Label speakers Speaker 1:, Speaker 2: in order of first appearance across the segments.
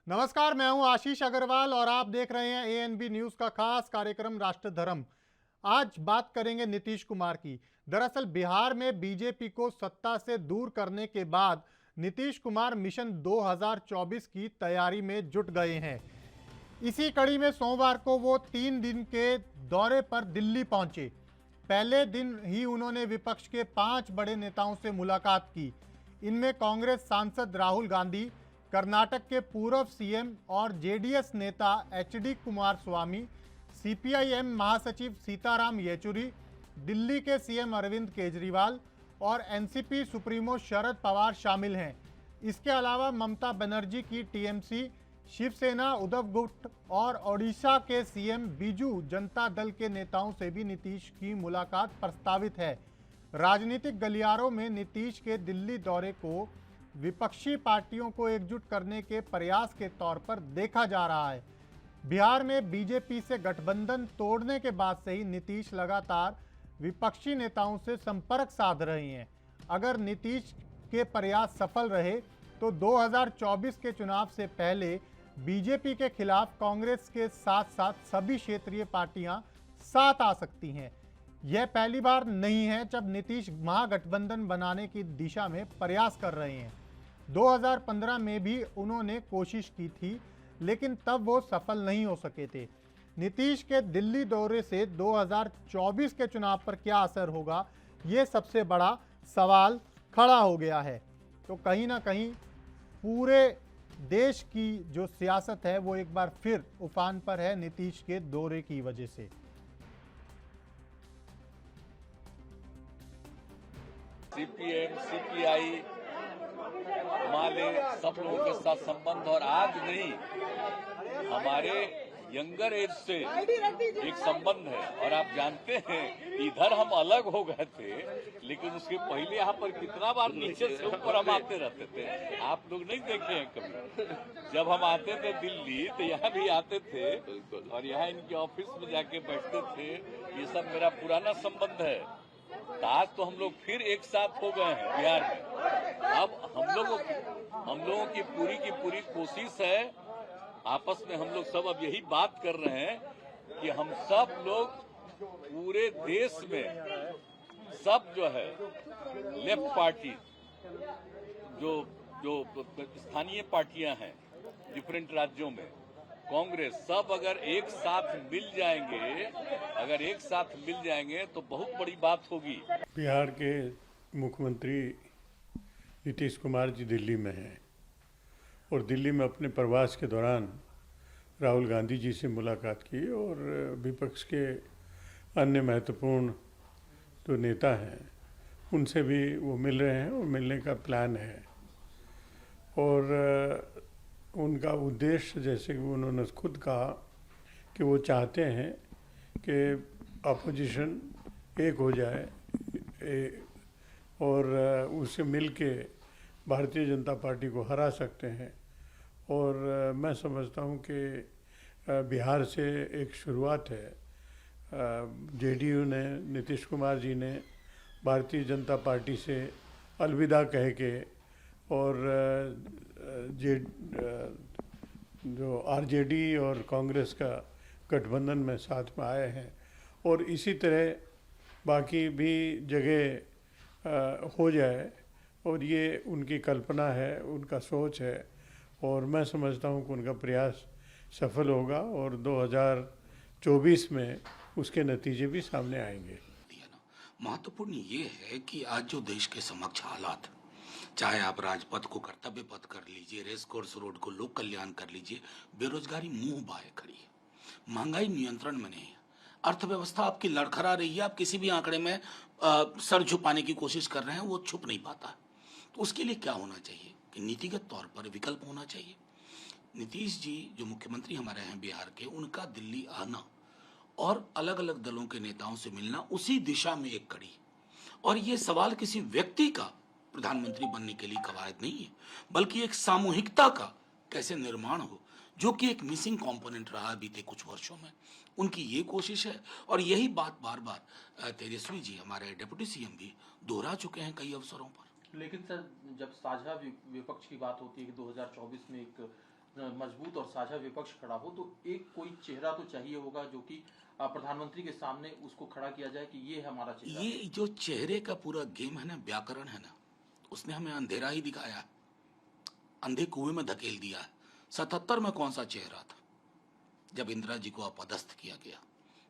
Speaker 1: नमस्कार, मैं हूं आशीष अग्रवाल और आप देख रहे हैं एएनबी न्यूज का खास कार्यक्रम राष्ट्र धर्म। आज बात करेंगे नीतीश कुमार की। दरअसल बिहार में बीजेपी को सत्ता से दूर करने के बाद नीतीश कुमार मिशन 2024 की तैयारी में जुट गए हैं। इसी कड़ी में सोमवार को वो 3 दिन के दौरे पर दिल्ली पहुंचे। पहले दिन ही उन्होंने विपक्ष के 5 बड़े नेताओं से मुलाकात की। इनमें कांग्रेस सांसद राहुल गांधी, कर्नाटक के पूर्व सीएम और जेडीएस नेता एचडी कुमारस्वामी, सीपीआईएम महासचिव सीताराम येचुरी, दिल्ली के सीएम अरविंद केजरीवाल और एनसीपी सुप्रीमो शरद पवार शामिल हैं। इसके अलावा ममता बनर्जी की टीएमसी, शिवसेना, उद्धव गुट और ओडिशा के सीएम बीजू जनता दल के नेताओं से भी नीतीश की मुलाकात प्रस्तावित है। राजनीतिक गलियारों में नीतीश के दिल्ली दौरे को विपक्षी पार्टियों को एकजुट करने के प्रयास के तौर पर देखा जा रहा है। बिहार में बीजेपी से गठबंधन तोड़ने के बाद से ही नीतीश लगातार विपक्षी नेताओं से संपर्क साध रहे हैं। अगर नीतीश के प्रयास सफल रहे तो 2024 के चुनाव से पहले बीजेपी के खिलाफ कांग्रेस के साथ साथ सभी क्षेत्रीय पार्टियां साथ आ सकती हैं। यह पहली बार नहीं है जब नीतीश महागठबंधन बनाने की दिशा में प्रयास कर रहे हैं। 2015 में भी उन्होंने कोशिश की थी, लेकिन तब वो सफल नहीं हो सके थे। नीतीश के दिल्ली दौरे से 2024 के चुनाव पर क्या असर होगा, ये सबसे बड़ा सवाल खड़ा हो गया है। तो कहीं ना कहीं पूरे देश की जो सियासत है वो एक बार फिर उफान पर है नीतीश के दौरे की वजह से।
Speaker 2: सीपीएम, सीपीआई, हमारे सब लोगों के साथ संबंध और आज नहीं, हमारे यंगर एज से एक संबंध है। और आप जानते हैं इधर हम अलग हो गए थे, लेकिन उसके पहले यहाँ पर कितना बार नीचे से ऊपर हम आते रहते थे। आप लोग नहीं देखे हैं कभी। जब हम आते थे दिल्ली तो यहाँ भी आते थे और यहाँ इनके ऑफिस में जाके बैठते थे। ये सब मेरा पुराना संबंध है। आज तो हम लोग फिर एक साथ हो गए हैं बिहार में। अब हम लोगों की पूरी कोशिश है, आपस में हम लोग सब अब यही बात कर रहे हैं कि हम सब लोग पूरे देश में सब जो है लेफ्ट पार्टी जो स्थानीय पार्टियां हैं डिफरेंट राज्यों में, कांग्रेस, सब अगर एक साथ मिल जाएंगे तो बहुत बड़ी बात होगी।
Speaker 3: बिहार के मुख्यमंत्री नीतीश कुमार जी दिल्ली में हैं और दिल्ली में अपने प्रवास के दौरान राहुल गांधी जी से मुलाकात की और विपक्ष के अन्य महत्वपूर्ण जो नेता हैं उनसे भी वो मिल रहे हैं और मिलने का प्लान है। और उनका उद्देश्य, जैसे कि उन्होंने खुद कहा कि वो चाहते हैं कि अपोजिशन एक हो जाए और उससे मिल के भारतीय जनता पार्टी को हरा सकते हैं। और मैं समझता हूँ कि बिहार से एक शुरुआत है। जेडीयू ने, नीतीश कुमार जी ने भारतीय जनता पार्टी से अलविदा कह के और जो आरजेडी और कांग्रेस का गठबंधन में साथ में आए हैं और इसी तरह बाकी भी जगह हो जाए। और ये उनकी कल्पना है, उनका सोच है और मैं समझता हूँ कि उनका प्रयास सफल होगा और 2024 में उसके नतीजे भी सामने आएंगे।
Speaker 4: महत्वपूर्ण ये है कि आज जो देश के समक्ष हालात, चाहे आप राजपथ को कर्तव्य पथ कर लीजिए, रेस कोर्स रोड को लोक कल्याण कर लीजिए, बेरोजगारी मुंह बाए खड़ी है, महंगाई नियंत्रण में नहीं है, अर्थव्यवस्था आपकी लड़खड़ा रही है। आप किसी भी आंकड़े में सर छुपाने की कोशिश कर रहे हैं, वो छुप नहीं पाता। तो उसके लिए क्या होना चाहिए कि नीतिगत तौर पर विकल्प होना चाहिए। नीतीश जी जो मुख्यमंत्री हमारे हैं बिहार के, उनका दिल्ली आना और अलग अलग दलों के नेताओं से मिलना उसी दिशा में एक कड़ी। और ये सवाल किसी व्यक्ति का प्रधानमंत्री बनने के लिए कवायद नहीं है, बल्कि एक सामूहिकता का कैसे निर्माण हो, जो कि एक मिसिंग कंपोनेंट रहा बीते कुछ वर्षों में। उनकी ये कोशिश है और यही बात बार बार तेजस्वी जी, हमारे डिप्टी सीएम, भी दोहरा चुके हैं कई अवसरों पर।
Speaker 5: लेकिन सर, जब साझा विपक्ष की बात होती है कि 2024 में एक मजबूत और साझा विपक्ष खड़ा हो, तो एक कोई चेहरा तो चाहिए होगा जो कि प्रधानमंत्री के सामने उसको खड़ा किया जाए कि ये हमारा चेहरा।
Speaker 4: ये जो चेहरे का पूरा गेम है ना, व्याकरण है ना, उसने हमें अंधेरा ही दिखाया, अंधे कुएं में धकेल दिया। 77 में कौन सा चेहरा था जब इंदिरा जी को अपदस्थ किया गया?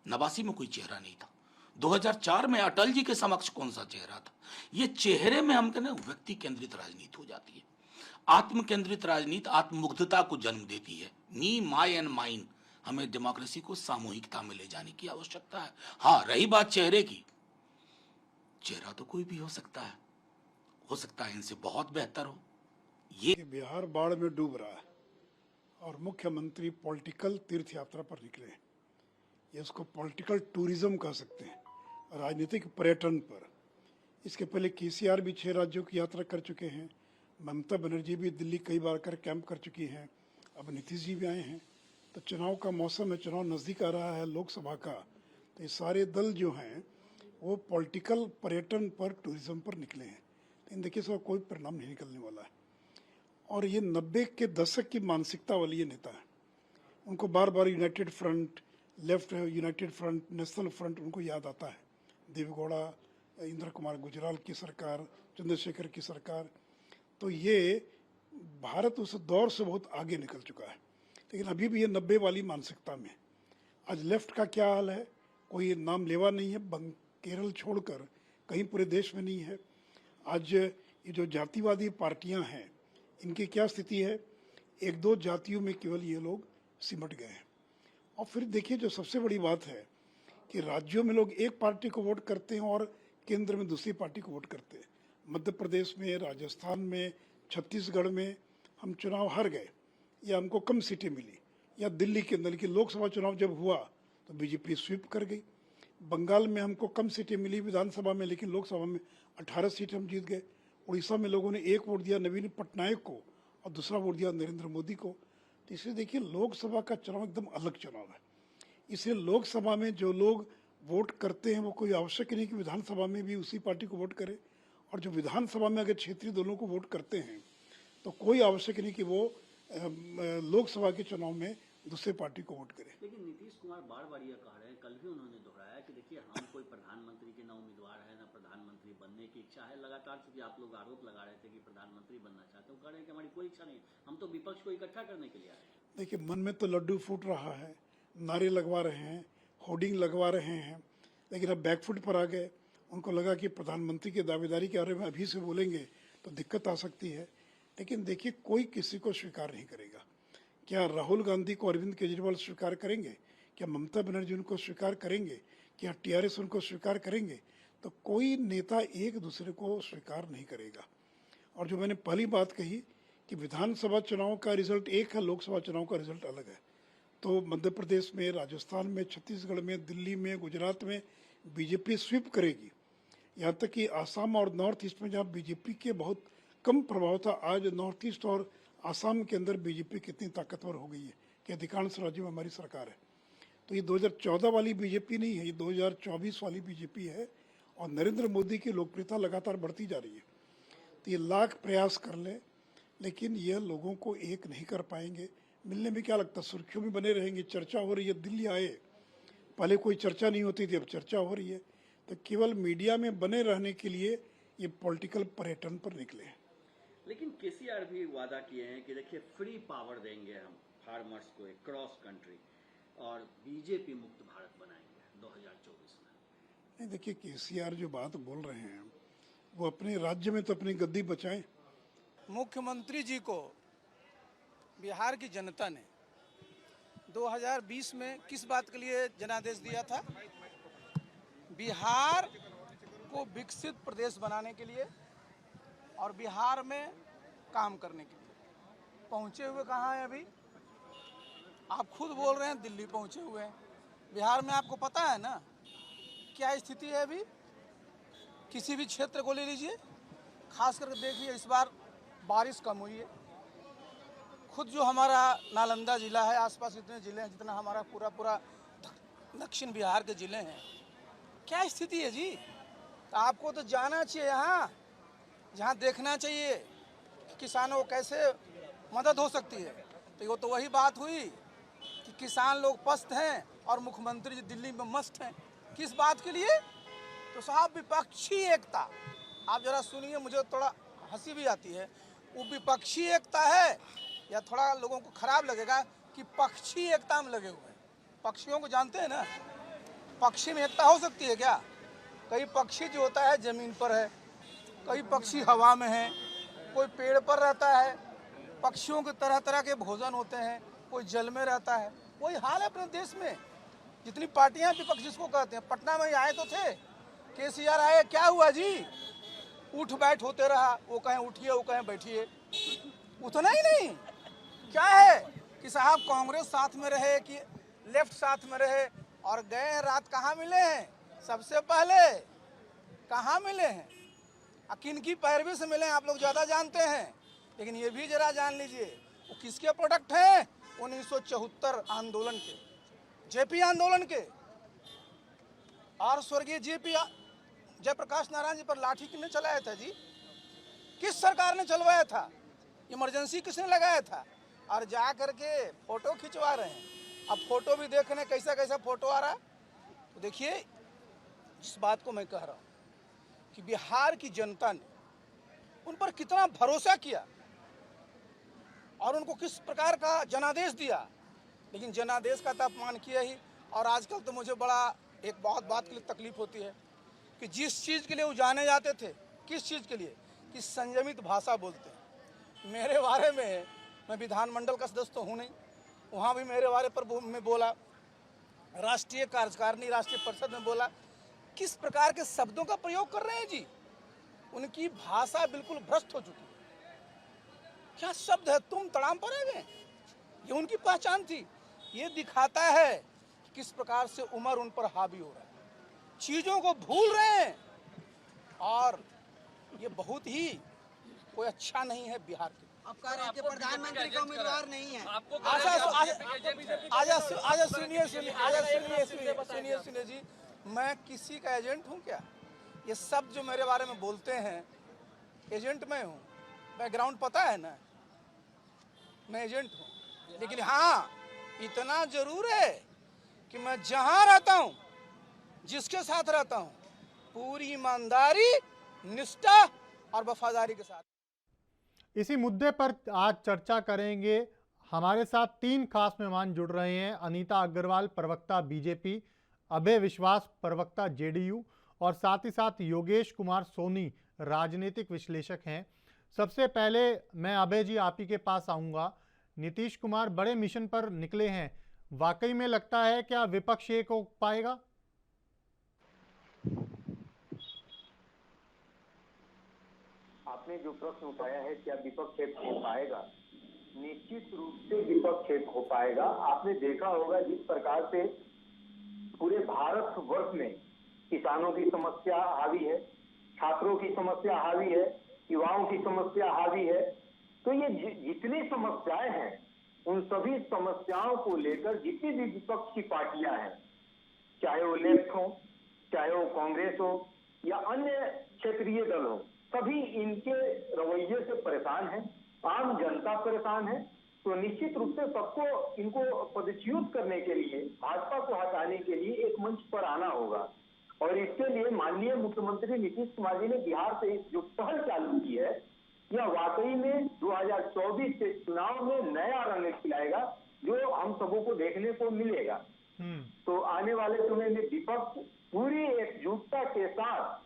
Speaker 4: 89 में कोई चेहरा नहीं था। 2004 में अटल जी के समक्ष कौन सा चेहरा था? ये चेहरे में हम कहते हैं व्यक्ति केंद्रित राजनीति हो जाती है। आत्म केंद्रित राजनीति आत्ममुग्धता को जन्म देती है। मी, माई एंड माइन। हमें डेमोक्रेसी को सामूहिकता में ले जाने की आवश्यकता है। हाँ, रही बात चेहरे की, चेहरा तो कोई भी हो सकता है इनसे बहुत बेहतर हो। ये
Speaker 6: बिहार बाढ़ में डूब रहा है और मुख्यमंत्री पॉलिटिकल तीर्थ यात्रा पर निकले हैं। ये इसको पॉलिटिकल टूरिज्म कह सकते हैं, राजनीतिक पर्यटन पर। इसके पहले केसीआर भी 6 राज्यों की यात्रा कर चुके हैं, ममता बनर्जी भी दिल्ली कई बार कर कैंप कर चुकी हैं, अब नीतीश जी भी आए हैं। तो चुनाव का मौसम है, चुनाव नज़दीक आ रहा है लोकसभा का, तो ये सारे दल जो हैं वो पॉलिटिकल पर्यटन पर, टूरिज्म पर निकले हैं। लेकिन देखिए इसका कोई परिणाम नहीं निकलने वाला है। और ये 90 के दशक की मानसिकता वाले ये नेता है, उनको बार बार united front, left united front, national front उनको याद आता है। देवेगौड़ा, इंदिरा कुमार गुजराल की सरकार, चंद्रशेखर की सरकार। तो ये भारत उस दौर से बहुत आगे निकल चुका है, लेकिन अभी भी ये 90 वाली मानसिकता में। आज लेफ्ट का क्या हाल है, कोई नाम लेवा नहीं है, केरल छोड़कर कहीं पूरे देश में नहीं है। आज ये जो जातिवादी पार्टियां हैं, इनकी क्या स्थिति है, 1-2 जातियों में केवल ये लोग सिमट गए हैं। और फिर देखिए जो सबसे बड़ी बात है कि राज्यों में लोग एक पार्टी को वोट करते हैं और केंद्र में दूसरी पार्टी को वोट करते हैं। मध्य प्रदेश में, राजस्थान में, छत्तीसगढ़ में हम चुनाव हार गए या हमको कम सीटें मिली, या दिल्ली के अंदर की लोकसभा चुनाव जब हुआ तो बीजेपी स्वीप कर गई। बंगाल में हमको कम सीटें मिली विधानसभा में, लेकिन लोकसभा में 18 सीट हम जीत गए। उड़ीसा में लोगों ने एक वोट दिया नवीन पटनायक को और दूसरा वोट दिया नरेंद्र मोदी को। तो इसलिए देखिए लोकसभा का चुनाव एकदम अलग चुनाव है। इसलिए लोकसभा में जो लोग वोट करते हैं वो कोई आवश्यक नहीं कि विधानसभा में भी उसी पार्टी को वोट करे, और जो विधानसभा में अगर क्षेत्रीय दलों को वोट करते हैं तो कोई आवश्यक नहीं कि वो लोकसभा के चुनाव में दूसरे पार्टी को वोट करे।
Speaker 7: लेकिन नीतीश कुमार बार बार यह कह रहे हैं, कल भी उन्होंने दोहराया कि देखिए हम कोई प्रधानमंत्री के न उम्मीदवार है, न प्रधानमंत्री बनने की इच्छा है। लगातार चूंकि आप लोग आरोप लगा रहे थे कि प्रधानमंत्री बनना चाहते हो, कह रहे हैं कि हमारी कोई इच्छा नहीं, हम तो विपक्ष को इकट्ठा करने के लिए आए हैं।
Speaker 6: देखिए मन में तो लड्डू फूट रहा है, नारे लगवा रहे हैं, होर्डिंग लगवा रहे हैं, लेकिन अब बैकफुट पर आ गए। उनको लगा कि प्रधानमंत्री की दावेदारी के बारे में अभी से बोलेंगे तो दिक्कत आ सकती है। लेकिन देखिए कोई किसी को स्वीकार नहीं करेगा। क्या राहुल गांधी को अरविंद केजरीवाल स्वीकार करेंगे? क्या ममता बनर्जी उनको स्वीकार करेंगे? क्या टीआरएस उनको स्वीकार करेंगे? तो कोई नेता एक दूसरे को स्वीकार नहीं करेगा। और जो मैंने पहली बात कही कि विधानसभा चुनाव का रिजल्ट एक है, लोकसभा चुनाव का रिजल्ट अलग है। तो मध्य प्रदेश में, राजस्थान में, छत्तीसगढ़ में, दिल्ली में, गुजरात में बीजेपी स्वीप करेगी। यहाँ तक कि आसाम और नॉर्थ ईस्ट में जहाँ बीजेपी के बहुत कम प्रभाव था, आज नॉर्थ ईस्ट और आसाम के अंदर बीजेपी कितनी ताकतवर हो गई है कि अधिकांश राज्यों में हमारी सरकार है। तो ये 2014 वाली बीजेपी नहीं है, ये 2024 वाली बीजेपी है। और नरेंद्र मोदी की लोकप्रियता लगातार बढ़ती जा रही है। तो ये लाख प्रयास कर ले, लेकिन ये लोगों को एक नहीं कर पाएंगे। मिलने में क्या लगता है, सुर्खियों में बने रहेंगे। चर्चा हो रही है, दिल्ली आए, पहले कोई चर्चा नहीं होती थी, अब चर्चा हो रही है। तो केवल मीडिया में बने रहने के लिए ये पॉलिटिकल पर्यटन पर निकले हैं।
Speaker 7: लेकिन केसीआर भी वादा किए हैं कि देखिए फ्री पावर देंगे हम फार्मर्स को एक क्रॉस कंट्री, और बीजेपी मुक्त भारत बनाएंगे 2024 में।
Speaker 6: नहीं देखिए केसीआर जो बात बोल रहे हैं वो अपने राज्य में तो अपनी गद्दी बचाएं।
Speaker 8: मुख्यमंत्री जी को बिहार की जनता ने 2020 में किस बात के लिए जनादेश दिया था? बिहार को विकसित प्रदेश बनाने के लिए और बिहार में काम करने के लिए। पहुंचे हुए कहाँ हैं अभी? आप खुद बोल रहे हैं दिल्ली पहुंचे हुए हैं। बिहार में आपको पता है ना क्या स्थिति है अभी? किसी भी क्षेत्र को ले लीजिए, खास करके देखिए इस बार बारिश कम हुई है। खुद जो हमारा नालंदा जिला है, आसपास इतने ज़िले हैं जितना हमारा पूरा दक्षिण बिहार के ज़िले हैं, क्या स्थिति है जी? तो आपको तो जाना चाहिए यहाँ, जहाँ देखना चाहिए कि किसानों को कैसे मदद हो सकती है। तो वो तो वही बात हुई कि किसान लोग पस्त हैं और मुख्यमंत्री जी दिल्ली में मस्त हैं। किस बात के लिए? तो साहब विपक्षी एकता, आप जरा सुनिए, मुझे थोड़ा हंसी भी आती है। वो विपक्षी एकता है या थोड़ा लोगों को खराब लगेगा कि पक्षी एकता में लगे हुए हैं। पक्षियों को जानते हैं ना, पक्षी में एकता हो सकती है क्या? कई पक्षी जो होता है जमीन पर है, कई पक्षी हवा में है, कोई पेड़ पर रहता है। पक्षियों के तरह तरह के भोजन होते हैं, कोई जल में रहता है। वही हाल है अपने देश में। जितनी पार्टियां विपक्ष जिसको कहते हैं, पटना में आए तो थे, केसीआर आए, क्या हुआ जी? उठ बैठ होते रहा, वो कहें उठिए, वो कहें बैठिए, उतना ही नहीं। क्या है कि साहब कांग्रेस साथ में रहे कि लेफ्ट साथ में रहे, और गए रात कहाँ मिले हैं? सबसे पहले कहाँ मिले हैं? किनकी पैरवी से मिले हैं आप लोग ज़्यादा जानते हैं। लेकिन ये भी जरा जान लीजिए वो किसके प्रोडक्ट हैं? 1974 आंदोलन के, जेपी आंदोलन के। और स्वर्गीय जेपी जयप्रकाश नारायण जी पर लाठी किसने चलाया था जी? किस सरकार ने चलवाया था? इमरजेंसी किसने लगाया था? और जा करके फोटो खिंचवा रहे हैं। अब फोटो भी देख रहे हैं कैसा कैसा फोटो आ रहा है। तो देखिए, जिस बात को मैं कह रहा हूँ कि बिहार की जनता ने उन पर कितना भरोसा किया और उनको किस प्रकार का जनादेश दिया, लेकिन जनादेश का तो अपमान किया ही। और आजकल तो मुझे बड़ा एक बहुत बात के लिए तकलीफ होती है कि जिस चीज़ के लिए वो जाने जाते थे, किस चीज़ के लिए, कि संयमित भाषा बोलते हैं। मेरे बारे में, मैं विधानमंडल का सदस्य तो हूँ नहीं, वहाँ भी मेरे बारे पर मैं बोला, राष्ट्रीय कार्यकारिणी राष्ट्रीय परिषद में बोला। किस प्रकार के शब्दों का प्रयोग कर रहे हैं जी? उनकी भाषा बिल्कुल भ्रष्ट हो चुकी है। क्या शब्द है, तुम तड़ाम पर आ गए, ये उनकी पहचान थी। ये दिखाता है कि किस प्रकार से उम्र उन पर हावी हो रहा है, चीजों को भूल रहे हैं। और ये बहुत ही कोई अच्छा नहीं है बिहार के।
Speaker 9: अब कह रहे हैं कि प्रधानमंत्री का उम्मीदवार नहीं है।
Speaker 8: सुनिए जी, मैं किसी का एजेंट हूँ क्या? ये सब जो मेरे बारे में बोलते हैं, एजेंट मैं हूँ? बैकग्राउंड पता है ना, मैं एजेंट हूँ। लेकिन हाँ, इतना जरूर है कि मैं जहाँ रहता हूँ, जिसके साथ रहता हूँ, पूरी ईमानदारी, निष्ठा और वफादारी के साथ।
Speaker 1: इसी मुद्दे पर आज चर्चा करेंगे। हमारे साथ 3 खास मेहमान जुड़ रहे हैं। अनीता अग्रवाल, प्रवक्ता बीजेपी, अभय विश्वास, प्रवक्ता जेडीयू, और साथ ही साथ योगेश कुमार सोनी, राजनीतिक विश्लेषक हैं। सबसे पहले मैं अभय जी आप ही के पास आऊँगा। नीतीश कुमार बड़े मिशन पर निकले हैं, वाकई में लगता है क्या विपक्ष एक हो पाएगा?
Speaker 10: आपने जो प्रश्न उठाया है, क्या विपक्ष एक हो पाएगा? निश्चित रूप से विपक्ष एक हो पाएगा। आपने देखा होगा जिस प्रकार से पूरे भारत वर्ष में किसानों की समस्या हावी है, छात्रों की समस्या हावी है, युवाओं की समस्या हावी है। तो ये जितनी समस्याएं हैं, उन सभी समस्याओं को लेकर जितनी भी विपक्ष की पार्टियां हैं, चाहे वो लेफ्ट हो, चाहे वो कांग्रेस हो या अन्य क्षेत्रीय दल हो, सभी इनके रवैये से परेशान हैं। आम जनता परेशान है। तो निश्चित रूप से सबको इनको पदच्युत करने के लिए, भाजपा को हटाने के लिए एक मंच पर आना होगा। और इसके लिए माननीय मुख्यमंत्री नीतीश कुमार जी ने बिहार से जो पहल चालू की है, यह वाकई में 2024 के चुनाव में नया रंग खिलाएगा, जो हम सबों को देखने को मिलेगा। तो आने वाले समय में विपक्ष पूरी एकजुटता के साथ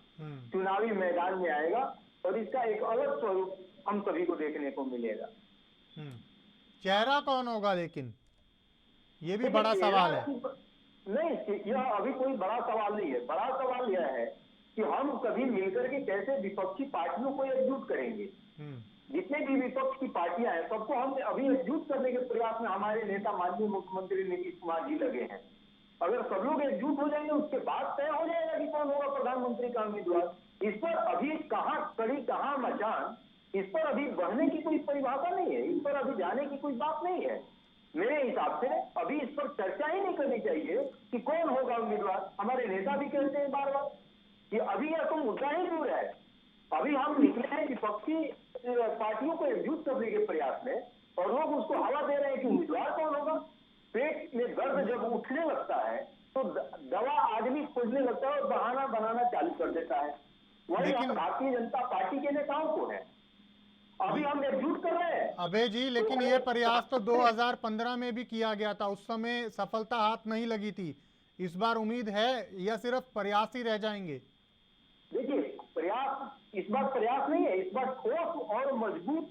Speaker 10: चुनावी मैदान में आएगा और इसका एक अलग स्वरूप हम सभी को देखने को मिलेगा।
Speaker 1: चेहरा कौन होगा, लेकिन ये भी बड़ा सवाल है।
Speaker 10: नहीं, यह अभी कोई बड़ा सवाल नहीं है। बड़ा सवाल यह है कि हम सभी मिलकर के कैसे विपक्षी पार्टियों को एकजुट करेंगे। जितने भी विपक्ष की पार्टियां हैं, सबको हम अभी एकजुट करने के प्रयास में हमारे नेता माननीय मुख्यमंत्री नीतीश कुमार जी लगे हैं। अगर सब लोग एकजुट हो जाएंगे, उसके बाद तय हो जाएगा कि कौन होगा प्रधानमंत्री का उम्मीदवार। इस पर अभी कहाँ कड़ी कहाँ मचान, इस पर अभी बढ़ने की कोई परिभाषा नहीं है, इस पर अभी जाने की कोई बात नहीं है। मेरे हिसाब से अभी इस पर चर्चा ही नहीं करनी चाहिए कि कौन होगा उम्मीदवार। हमारे नेता भी कहते हैं बार बार कि अभी यह तो मुद्दा ही दूर है। अभी हम निकले हैं विपक्षी पार्टियों को एकजुट करने के प्रयास में और लोग उसको हवा दे रहे हैं कि उम्मीदवार कौन होगा। पेट में दर्द जब उठने लगता है तो दवा आदमी खोजने लगता है और बहाना बनाना चालू कर देता है। वही
Speaker 1: लेकिन
Speaker 10: भारतीय जनता पार्टी के नेताओं को है, अभी हम एकजुट कर रहे हैं।
Speaker 1: अभय जी, लेकिन ये प्रयास तो 2015 में भी किया गया था, उस समय सफलता हाथ नहीं लगी थी। इस बार उम्मीद है या सिर्फ प्रयास ही रह जाएंगे?
Speaker 10: देखिए, प्रयास इस बार प्रयास नहीं है, इस बार ठोस और मजबूत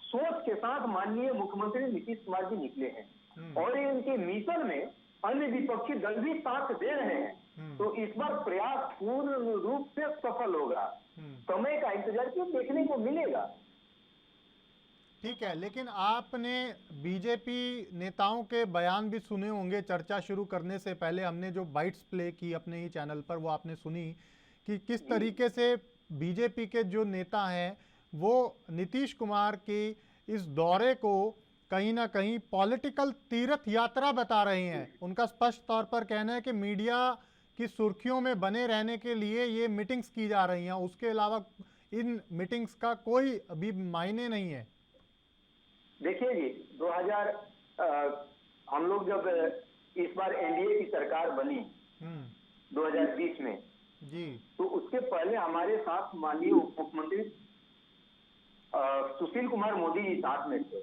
Speaker 10: सोच के साथ माननीय मुख्यमंत्री नीतीश कुमार जी निकले हैं और इनके मिशन में अन्य विपक्षी दल भी साथ दे रहे हैं। तो इस बार प्रयास पूर्ण रूप से सफल होगा। समय का इंतजार क्यों, देखने को मिलेगा।
Speaker 1: ठीक है, लेकिन आपने बीजेपी नेताओं के बयान भी सुने होंगे। चर्चा शुरू करने से पहले हमने जो बाइट्स प्ले की अपने ही चैनल पर, वो आपने सुनी कि किस तरीके से बीजेपी के जो नेता हैं वो नीतीश कुमार के इस दौरे को कहीं ना कहीं पॉलिटिकल तीर्थ यात्रा बता रहे हैं। उनका स्पष्ट तौर पर कहना है कि मीडिया की सुर्खियों में बने रहने के लिए ये मीटिंग्स की जा रही हैं, उसके अलावा इन मीटिंग्स का कोई अभी मायने नहीं है।
Speaker 10: देखिए जी, 2000 हम लोग जब इस बार एनडीए की सरकार बनी 2020 में
Speaker 1: जी,
Speaker 10: तो उसके पहले हमारे साथ माननीय उप मुख्यमंत्री सुशील कुमार मोदी जी साथ में थे।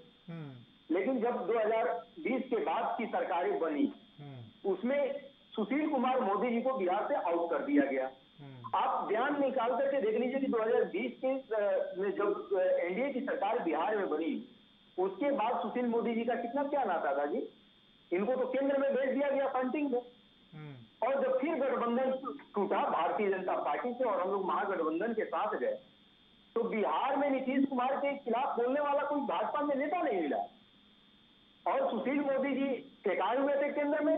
Speaker 10: लेकिन जब 2020 के बाद की सरकारें बनी उसमें सुशील कुमार मोदी जी को बिहार से आउट कर दिया गया। आप ध्यान निकाल करके देख लीजिए कि 2020 के में जब एनडीए की सरकार बिहार में बनी उसके बाद सुशील मोदी जी का कितना क्या नाता था जी। इनको तो केंद्र में भेज दिया गया फंडिंग में, और जब फिर गठबंधन टूटा भारतीय जनता पार्टी से और हम लोग महागठबंधन के साथ गए तो बिहार में नीतीश कुमार के खिलाफ बोलने वाला कोई भाजपा में नेता नहीं मिला। और सुशील मोदी जी ठेकाए हुए थे केंद्र में,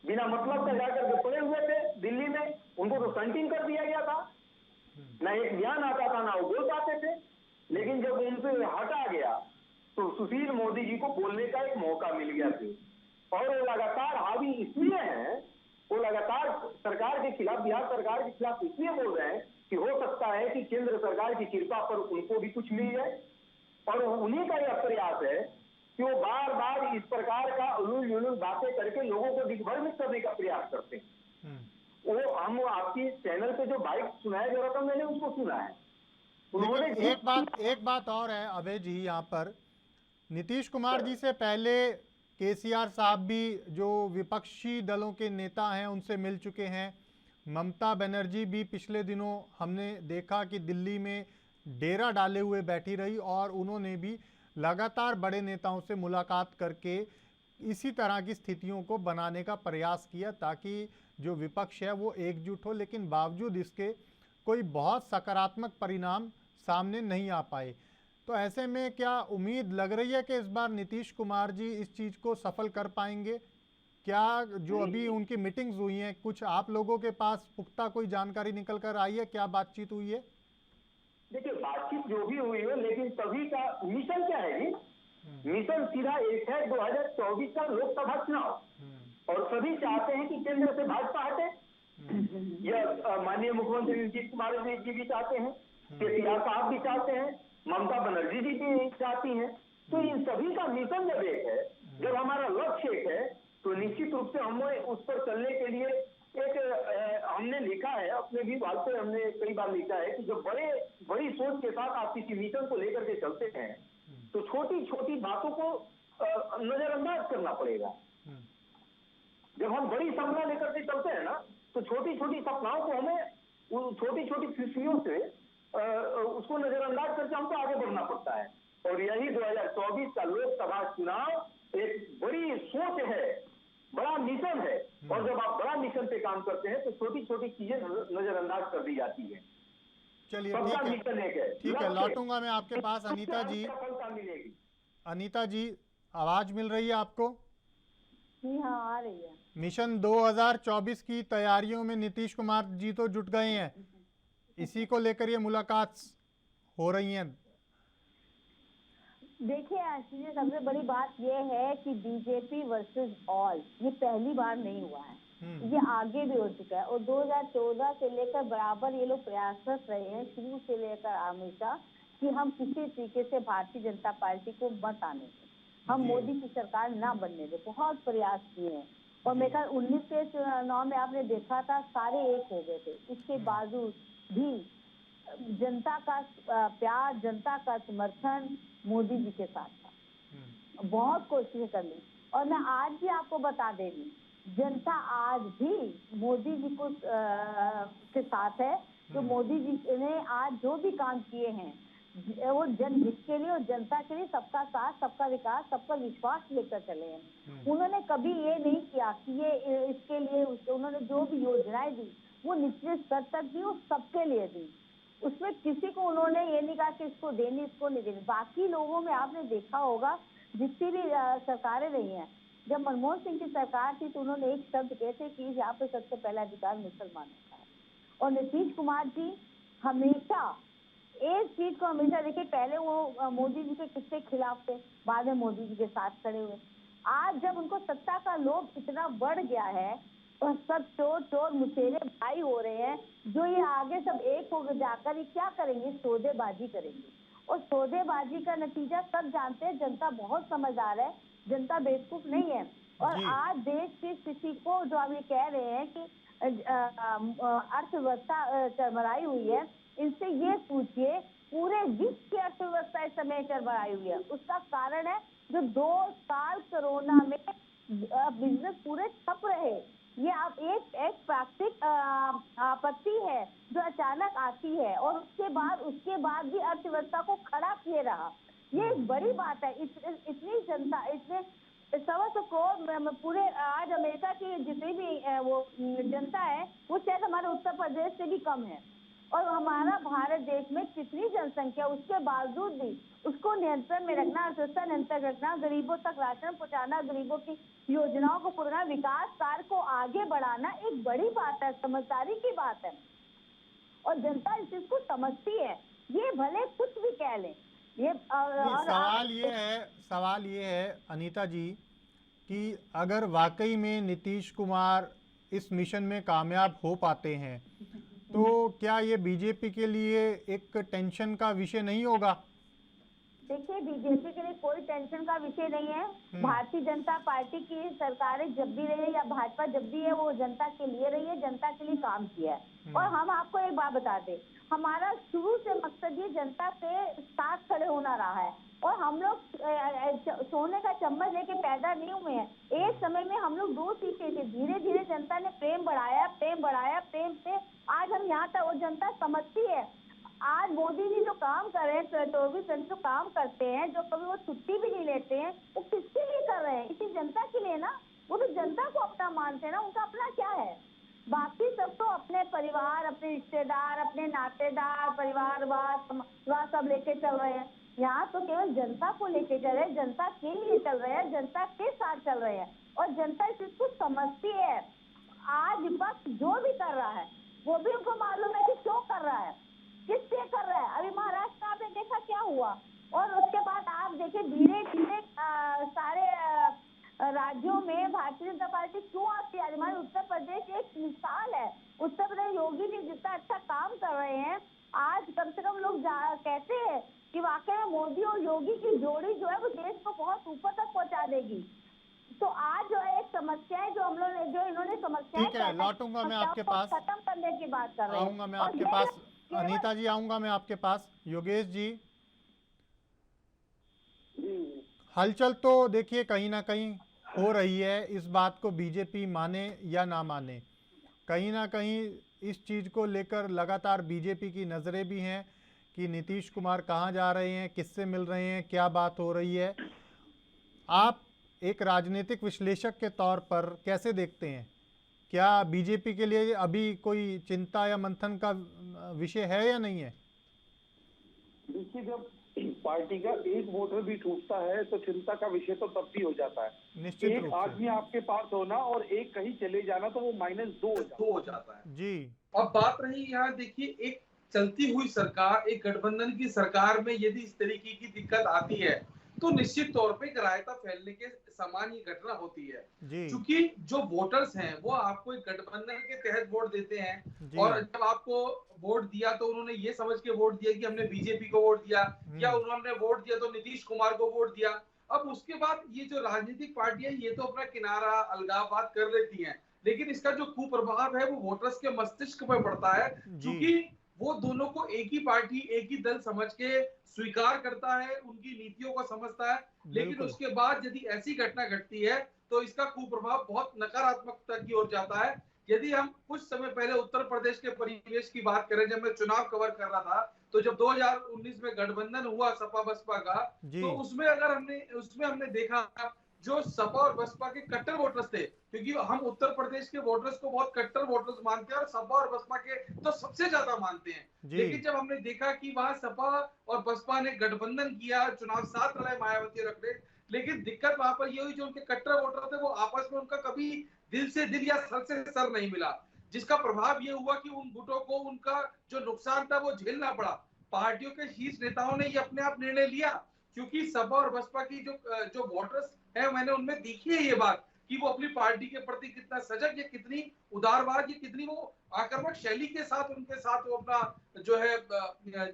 Speaker 10: बिना मतलब का जाकर के पड़े हुए थे दिल्ली में, उनको तो संटिंग कर दिया गया था, ना एक ज्ञान आता था ना वो बोल पाते थे। लेकिन जब उनसे हटा गया तो सुशील मोदी जी को बोलने का एक मौका मिल गया फिर, और वो लगातार हावी इसलिए हैं, वो लगातार सरकार के खिलाफ, बिहार सरकार के खिलाफ इसलिए बोल रहे हैं कि हो सकता है कि केंद्र सरकार की कृपा पर उनको भी कुछ मिल जाए। और उन्हीं का यह प्रयास है कि वो बार बार इस प्रकार का उलूल जुलूल बातें करके लोगों को दिग्भ्रमित करने का प्रयास करते हैं। वो हम आपकी चैनल पे जो बाइक सुनाया जा रहा था मैंने उसको सुना है। उन्होंने
Speaker 1: एक बात और है अभय जी, यहाँ पर नीतीश कुमार जी से पहले केसीआर साहब भी जो विपक्षी दलों के नेता हैं उनसे मिल चुके हैं। ममता बनर्जी भी पिछले दिनों हमने देखा कि दिल्ली में डेरा डाले हुए बैठी रही और उन्होंने भी लगातार बड़े नेताओं से मुलाकात करके इसी तरह की स्थितियों को बनाने का प्रयास किया ताकि जो विपक्ष है वो एकजुट हो, लेकिन बावजूद इसके कोई बहुत सकारात्मक परिणाम सामने नहीं आ पाए। तो ऐसे में क्या उम्मीद लग रही है कि इस बार नीतीश कुमार जी इस चीज़ को सफल कर पाएंगे? क्या जो अभी उनकी मीटिंग्स हुई हैं, कुछ आप लोगों के पास पुख्ता कोई जानकारी निकल कर आई है, क्या बातचीत हुई है?
Speaker 10: देखिए, बातचीत जो भी हुई है, लेकिन सभी का मिशन क्या है जी? मिशन सीधा एक है, 2024 का लोकसभा चुनाव, और सभी चाहते हैं कि केंद्र से भाजपा हटे। यह माननीय मुख्यमंत्री नीतीश कुमार जी भी चाहते हैं, केसीआर साहब भी चाहते हैं, ममता बनर्जी जी भी चाहती हैं। तो इन सभी का मिशन जब एक है, जब हमारा लक्ष्य एक है, तो निश्चित रूप से हमें उस पर चलने के लिए एक हमने लिखा है अपने भी बात पे, हमने कई बार लिखा है कि जब बड़ी सोच के साथ आप किसी मिशन को लेकर के चलते हैं तो छोटी छोटी बातों को नजरअंदाज करना पड़ेगा। जब हम बड़ी सपना लेकर के चलते हैं ना तो छोटी छोटी सपनाओं को हमें छोटी छोटी खुशियों से उसको नजरअंदाज करके हमको आगे बढ़ना पड़ता है। और यही 2024 का लोकसभा चुनाव एक बड़ी सोच है, बड़ा मिशन है, और जब आप बड़ा मिशन पे काम करते हैं तो छोटी छोटी चीजें नजरअंदाज कर दी जाती है।
Speaker 1: चलिए
Speaker 10: सबका मिशन एक है।
Speaker 1: ठीक है, लौटूंगा मैं आपके पास। अनीता जी,
Speaker 10: सफलता मिलेगी।
Speaker 1: अनीता जी, आवाज मिल रही है आपको?
Speaker 11: जी हाँ, आ रही है।
Speaker 1: मिशन 2024 की तैयारियों में नीतीश कुमार जी तो जुट गए हैं, इसी को लेकर ये मुलाकात हो रही है।
Speaker 11: देखिए एक्चुअली सबसे बड़ी बात ये है कि बीजेपी वर्सेस ऑल ये पहली बार नहीं हुआ है, ये आगे भी हो चुका है। और 2014 से लेकर बराबर ये लोग प्रयासरत रहे हैं शुरू से लेकर हमेशा कि हम किसी तरीके से भारतीय जनता पार्टी को मत आने दें, हम मोदी की सरकार ना बनने दें। बहुत प्रयास किए हैं और मेरे ख्याल 19 के चुनाव में आपने देखा था सारे एक हो गए थे, इसके बावजूद भी जनता का प्यार, जनता का समर्थन मोदी जी के साथ था। बहुत कोशिशें कर ली और मैं आज भी आपको बता दे रही, जनता आज भी मोदी जी को के साथ है। तो मोदी जी ने आज जो भी काम किए हैं वो जनहित के लिए और जनता के लिए, सबका साथ, सबका विकास, सबका विश्वास लेकर चले हैं। उन्होंने कभी ये नहीं किया कि ये इसके लिए उन्होंने जो भी योजनाएं दी वो निचले स्तर तक दी और सबके लिए दी। उसमें किसी को उन्होंने ये नहीं कहा कि इसको देनी, इसको नहीं देनी। बाकी लोगों में आपने देखा होगा जितनी भी सरकारें रही हैं, जब मनमोहन सिंह की सरकार थी तो उन्होंने एक शब्द कहे थे कि यहाँ पे सबसे पहला अधिकार मुसलमानों का है। और नीतीश कुमार जी हमेशा एक चीज को हमेशा देखिए, पहले वो मोदी जी के किसके खिलाफ थे, बाद में मोदी जी के साथ खड़े हुए। आज जब उनको सत्ता का लोभ इतना बढ़ गया है और सब चोर चोर मुचेरे भाई हो रहे हैं, जो ये आगे सब एक हो जाकर ये क्या करेंगे, सौदेबाजी करेंगे। और सौदेबाजी का नतीजा सब जानते हैं, जनता बहुत समझदार है, जनता बेवकूफ नहीं है। और आज देश की स्थिति को जो आप ये कह रहे हैं कि अर्थव्यवस्था चरमराई हुई है, इनसे ये पूछिए पूरे विश्व की अर्थव्यवस्था इस समय चरमराई हुई है। उसका कारण है जो 2 साल कोरोना में बिजनेस पूरे ठप रहे। ये आप एक प्राकृतिक आपत्ति है जो अचानक आती है और उसके बाद भी अर्थव्यवस्था को खड़ा किए रहा। ये एक बड़ी बात है। इतनी जनता, इतने 125 करोड़ पूरे आज अमेरिका की जितनी भी वो जनता है वो शायद हमारे उत्तर प्रदेश से भी कम है। और हमारा भारत देश में कितनी जनसंख्या, उसके बावजूद भी उसको नियंत्रण में रखना, अर्थव्यवस्था नियंत्रण रखना, गरीबों तक राशन पहुंचाना, गरीबों की योजनाओं को पूरा, विकास कार्य को आगे बढ़ाना एक बड़ी बात है, समझदारी की बात है। और जनता इस चीज को समझती है, ये भले कुछ भी कह लें। ये
Speaker 1: सवाल ये है अनीता जी कि अगर वाकई में नीतीश कुमार इस मिशन में कामयाब हो पाते हैं तो क्या ये बीजेपी के लिए एक टेंशन का विषय नहीं होगा?
Speaker 11: देखिए, बीजेपी के लिए कोई टेंशन का विषय नहीं है। भारतीय जनता पार्टी की सरकारें जब भी रही है या भाजपा जब भी है वो जनता के लिए रही है, जनता के लिए काम किया है। और हम आपको एक बात बता दें, हमारा शुरू से मकसद ये जनता के साथ खड़े होना रहा है। और हम लोग सोने का चम्मच लेके पैदा नहीं हुए हैं। एक समय में हम लोग 2 सीखे थे, धीरे धीरे जनता ने प्रेम बढ़ाया, प्रेम से आज हम यहाँ तक, वो जनता समझती है। आज मोदी जी जो काम कर रहे हैं, 24 घंटे जो काम करते हैं, जो कभी वो छुट्टी भी नहीं लेते हैं, वो किसके लिए कर रहे हैं? इसी जनता के लिए ना। वो तो जनता को अपना मानते हैं ना, उनका अपना क्या है? बाकी सब तो अपने परिवार, अपने रिश्तेदार, अपने नातेदार, परिवारवाद सब लेके चल रहे हैं। यहाँ तो केवल जनता को लेके चल रहे हैं, जनता के लिए चल रहे हैं, जनता के साथ चल रहे हैं। और जनता इस चीज को समझती है। आज विपक्ष जो भी कर रहा है वो भी उनको मालूम है कि क्यों कर रहा है, किससे कर रहा है। अभी महाराष्ट्र में आपने देखा क्या हुआ, और उसके बाद आप देखिए धीरे धीरे सारे राज्यों में भारतीय जनता पार्टी क्यों आती है। हमारे उत्तर प्रदेश एक मिसाल है। उत्तर प्रदेश योगी जी जितना अच्छा काम कर रहे हैं, आज कम से कम लोग कहते हैं कि वाकई में मोदी और योगी की जोड़ी जो है वो देश को बहुत ऊपर तक पहुंचा देगी। तो आज जो है एक समस्या है जो हम लोग ने, जो इन्होंने समस्या,
Speaker 1: ठीक है, लौटूंगा मैं आपके पास,
Speaker 11: खत्म करने की बात कर रहे हैं।
Speaker 1: आऊंगा मैं आपके पास, अनीता जी आऊंगा मैं आपके पास। योगेश जी, हलचल तो देखिए कहीं ना कहीं हो रही है, इस बात को बीजेपी माने या ना माने, कहीं ना कहीं इस चीज़ को लेकर लगातार बीजेपी की नज़रें भी हैं कि नीतीश कुमार कहाँ जा रहे हैं, किससे मिल रहे हैं, क्या बात हो रही है। आप एक राजनीतिक विश्लेषक के तौर पर कैसे देखते हैं, क्या बीजेपी के लिए अभी कोई चिंता या मंथन का विषय है या नहीं है?
Speaker 12: देखिए, जब पार्टी का एक वोटर भी टूटता है तो चिंता का विषय तो तब भी हो जाता है।
Speaker 1: निश्चित
Speaker 12: एक आदमी आपके पास होना और एक कहीं चले जाना तो वो -2 हो जाता है
Speaker 1: जी।
Speaker 13: अब बात रही यहाँ, देखिए एक चलती हुई सरकार, एक गठबंधन की सरकार में यदि इस तरीके की दिक्कत आती है तो निश्चित तौर पे एक रायता फैलने के समान ये घटना होती है,
Speaker 1: जी
Speaker 13: क्योंकि जो वोटर्स हैं वो आपको एक गठबंधन के तहत वोट देते हैं,
Speaker 1: जी
Speaker 13: और जब आपको वोट दिया तो उन्होंने ये समझ के वोट दिया कि हमने बीजेपी को वोट दिया, या उन्होंने वोट दिया तो नीतीश कुमार को वोट दिया। अब उसके बाद ये जो राजनीतिक पार्टियां ये तो अपना किनारा अलगाववाद कर लेती हैं, लेकिन इसका जो कुप्रभाव है वो वोटर्स के मस्तिष्क पर पड़ता है, क्योंकि वो दोनों को एक ही पार्टी एक ही दल समझ के स्वीकार करता है, उनकी नीतियों को समझता है, लेकिन उसके बाद यदि ऐसी घटना घटती है तो इसका कुप्रभाव बहुत नकारात्मकता की ओर जाता है। यदि हम कुछ समय पहले उत्तर प्रदेश के परिवेश की बात करें, जब मैं चुनाव कवर कर रहा था, तो जब 2019 में गठबंधन हुआ सपा बसपा का, तो उसमें हमने देखा जो सपा और बसपा के कट्टर वोटर्स थे, क्योंकि हम उत्तर प्रदेश के वोटर्स को बहुत कट्टर वोटर्स मानते हैं और सपा और बसपा के तो सबसे ज्यादा मानते हैं, लेकिन जब हमने देखा कि वहां सपा और बसपा ने गठबंधन किया, चुनाव साथ लड़ाई मायावती रख रहे, लेकिन दिक्कत वहां पर ये हुई जो उनके कट्टर वोटर थे वो आपस में उनका कभी दिल से दिल या सर से सर नहीं मिला, जिसका प्रभाव ये हुआ कि उन गुटों को उनका जो नुकसान था वो झेलना पड़ा। पार्टियों के शीर्ष नेताओं ने ये अपने आप निर्णय लिया, क्योंकि सपा और बसपा की जो वोटर्स है, मैंने उनमें देखी है ये बात कि वो अपनी पार्टी के प्रति कितना सजग, ये कितनी उदारवाद, ये कितनी वो आक्रामक शैली के साथ उनके साथ वो अपना जो है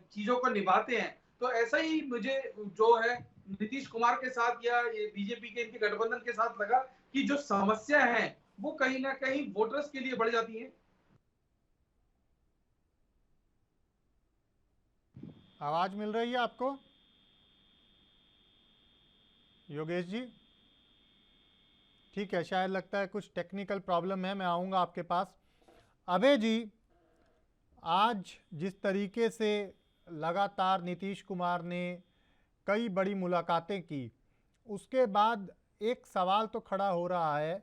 Speaker 13: चीजों को निभाते हैं। तो ऐसा ही मुझे जो है नीतीश कुमार के साथ या ये बीजेपी के इनके गठबंधन के साथ लगा कि जो समस्या है वो कहीं ना कहीं वोटर्स के लिए बढ़ जाती है।
Speaker 1: आवाज मिल रही है आपको योगेश जी? ठीक है, शायद लगता है कुछ टेक्निकल प्रॉब्लम है, मैं आऊँगा आपके पास। अभय जी, आज जिस तरीके से लगातार नीतीश कुमार ने कई बड़ी मुलाकातें की, उसके बाद एक सवाल तो खड़ा हो रहा है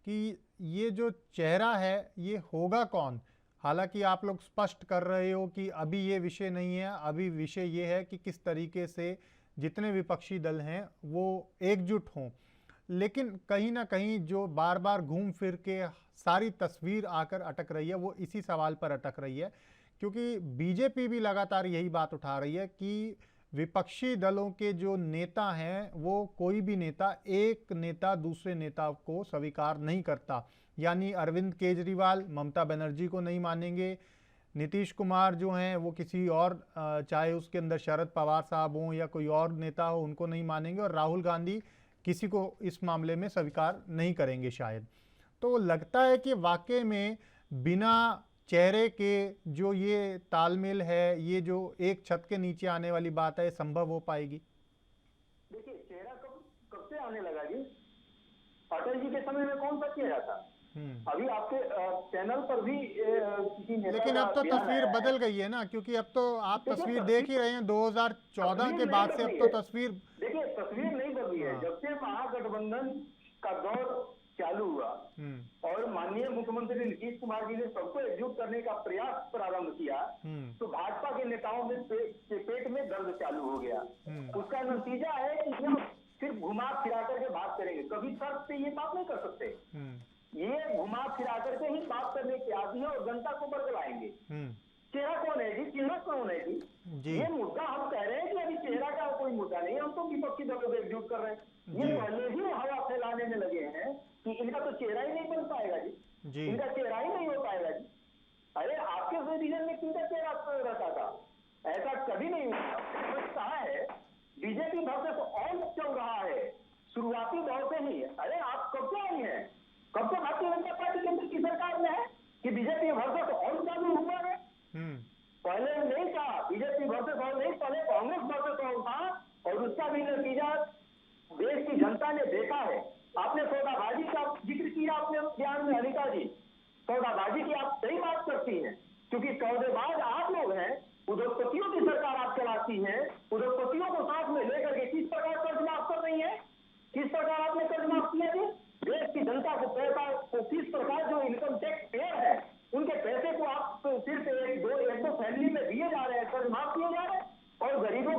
Speaker 1: कि ये जो चेहरा है ये होगा कौन? हालांकि आप लोग स्पष्ट कर रहे हो कि अभी ये विषय नहीं है, अभी विषय ये है कि किस तरीके से जितने विपक्षी दल हैं वो एकजुट हों, लेकिन कहीं ना कहीं जो बार बार घूम फिर के सारी तस्वीर आकर अटक रही है वो इसी सवाल पर अटक रही है, क्योंकि बीजेपी भी लगातार यही बात उठा रही है कि विपक्षी दलों के जो नेता हैं वो कोई भी नेता, एक नेता दूसरे नेता को स्वीकार नहीं करता, यानी अरविंद केजरीवाल ममता बनर्जी को नहीं मानेंगे, नीतीश कुमार जो हैं वो किसी और, चाहे उसके अंदर शरद पवार साहब हों या कोई और नेता हो, उनको नहीं मानेंगे, और राहुल गांधी किसी को इस मामले में स्वीकार नहीं करेंगे शायद। तो लगता है कि वाकई में बिना चेहरे के जो ये तालमेल है, ये जो एक छत के नीचे आने वाली बात है, संभव हो पाएगी?
Speaker 10: देखिए, चेहरा कब से आने लगा जी? अटल जी के समय में कौन सा चेहरा था? अभी आपके चैनल पर भी किसी नेता,
Speaker 1: लेकिन अब तो तस्वीर बदल गई है ना, क्योंकि अब तो आप तस्वीर देख ही रहे हैं 2014 के बाद से। अब तो तस्वीर,
Speaker 10: देखिए, तस्वीर नहीं बदली है। जब से महागठबंधन का दौर चालू हुआ और माननीय मुख्यमंत्री नीतीश कुमार जी ने सबको एकजुट करने का प्रयास प्रारंभ किया, तो भाजपा के नेताओं में पेट में दर्द चालू हो गया। उसका नतीजा है कि हम सिर्फ घुमा फिरा करके बात करेंगे, कभी तर्क से ये बात नहीं कर सकते। ये घुमा फिरा करके ही बात करने के आदि है और जनता को बरगलाएंगे। चेहरा कौन है जी? चेहरा कौन है जी? ये मुद्दा हम कह रहे हैं कि अभी चेहरा का कोई मुद्दा नहीं, हम तो विपक्षी दलों को एकजुट कर रहे हैं। ये पहले ही हवा फैलाने में लगे हैं कि इनका तो चेहरा ही नहीं बन पाएगा जी, इनका चेहरा ही नहीं हो पाएगा जी। अरे आपके रीजन में किनका चेहरा रहता था? ऐसा कभी नहीं हुआ। कहा है बीजेपी भर से ऑल चल रहा है शुरुआती दौर से ही। अरे आप कब से आई है? कब से भारतीय जनता पार्टी केंद्र की सरकार में है कि बीजेपी वर्सेस ऑल चालू हुआ है? पहले नहीं था बीजेपी वर्सेस ऑल, नहीं, पहले कांग्रेस वर्सेस ऑल था, और उसका भी नतीजा देश की जनता ने देखा है। आपने सौदाबाजी का जिक्र किया अपने बयान में, अनिता जी, सौदाबाजी की आप सही बात करती हैं, क्योंकि सौदेबाज आप लोग हैं। उद्योगपतियों की सरकार आप चलाती हैं, उद्योगपतियों को साथ में लेकर के किस प्रकार कर्ज माफ कर रही है? किस प्रकार आपने कर्ज माफ किया जी? देश की जनता को पैसा को किस प्रकार जो इनकम टैक्स पेयर है उनके पैसे को आप तो सिर्फ एक दो फैमिली में दिए जा रहे हैं, कर्ज माफ किए जा रहे हैं, और गरीबों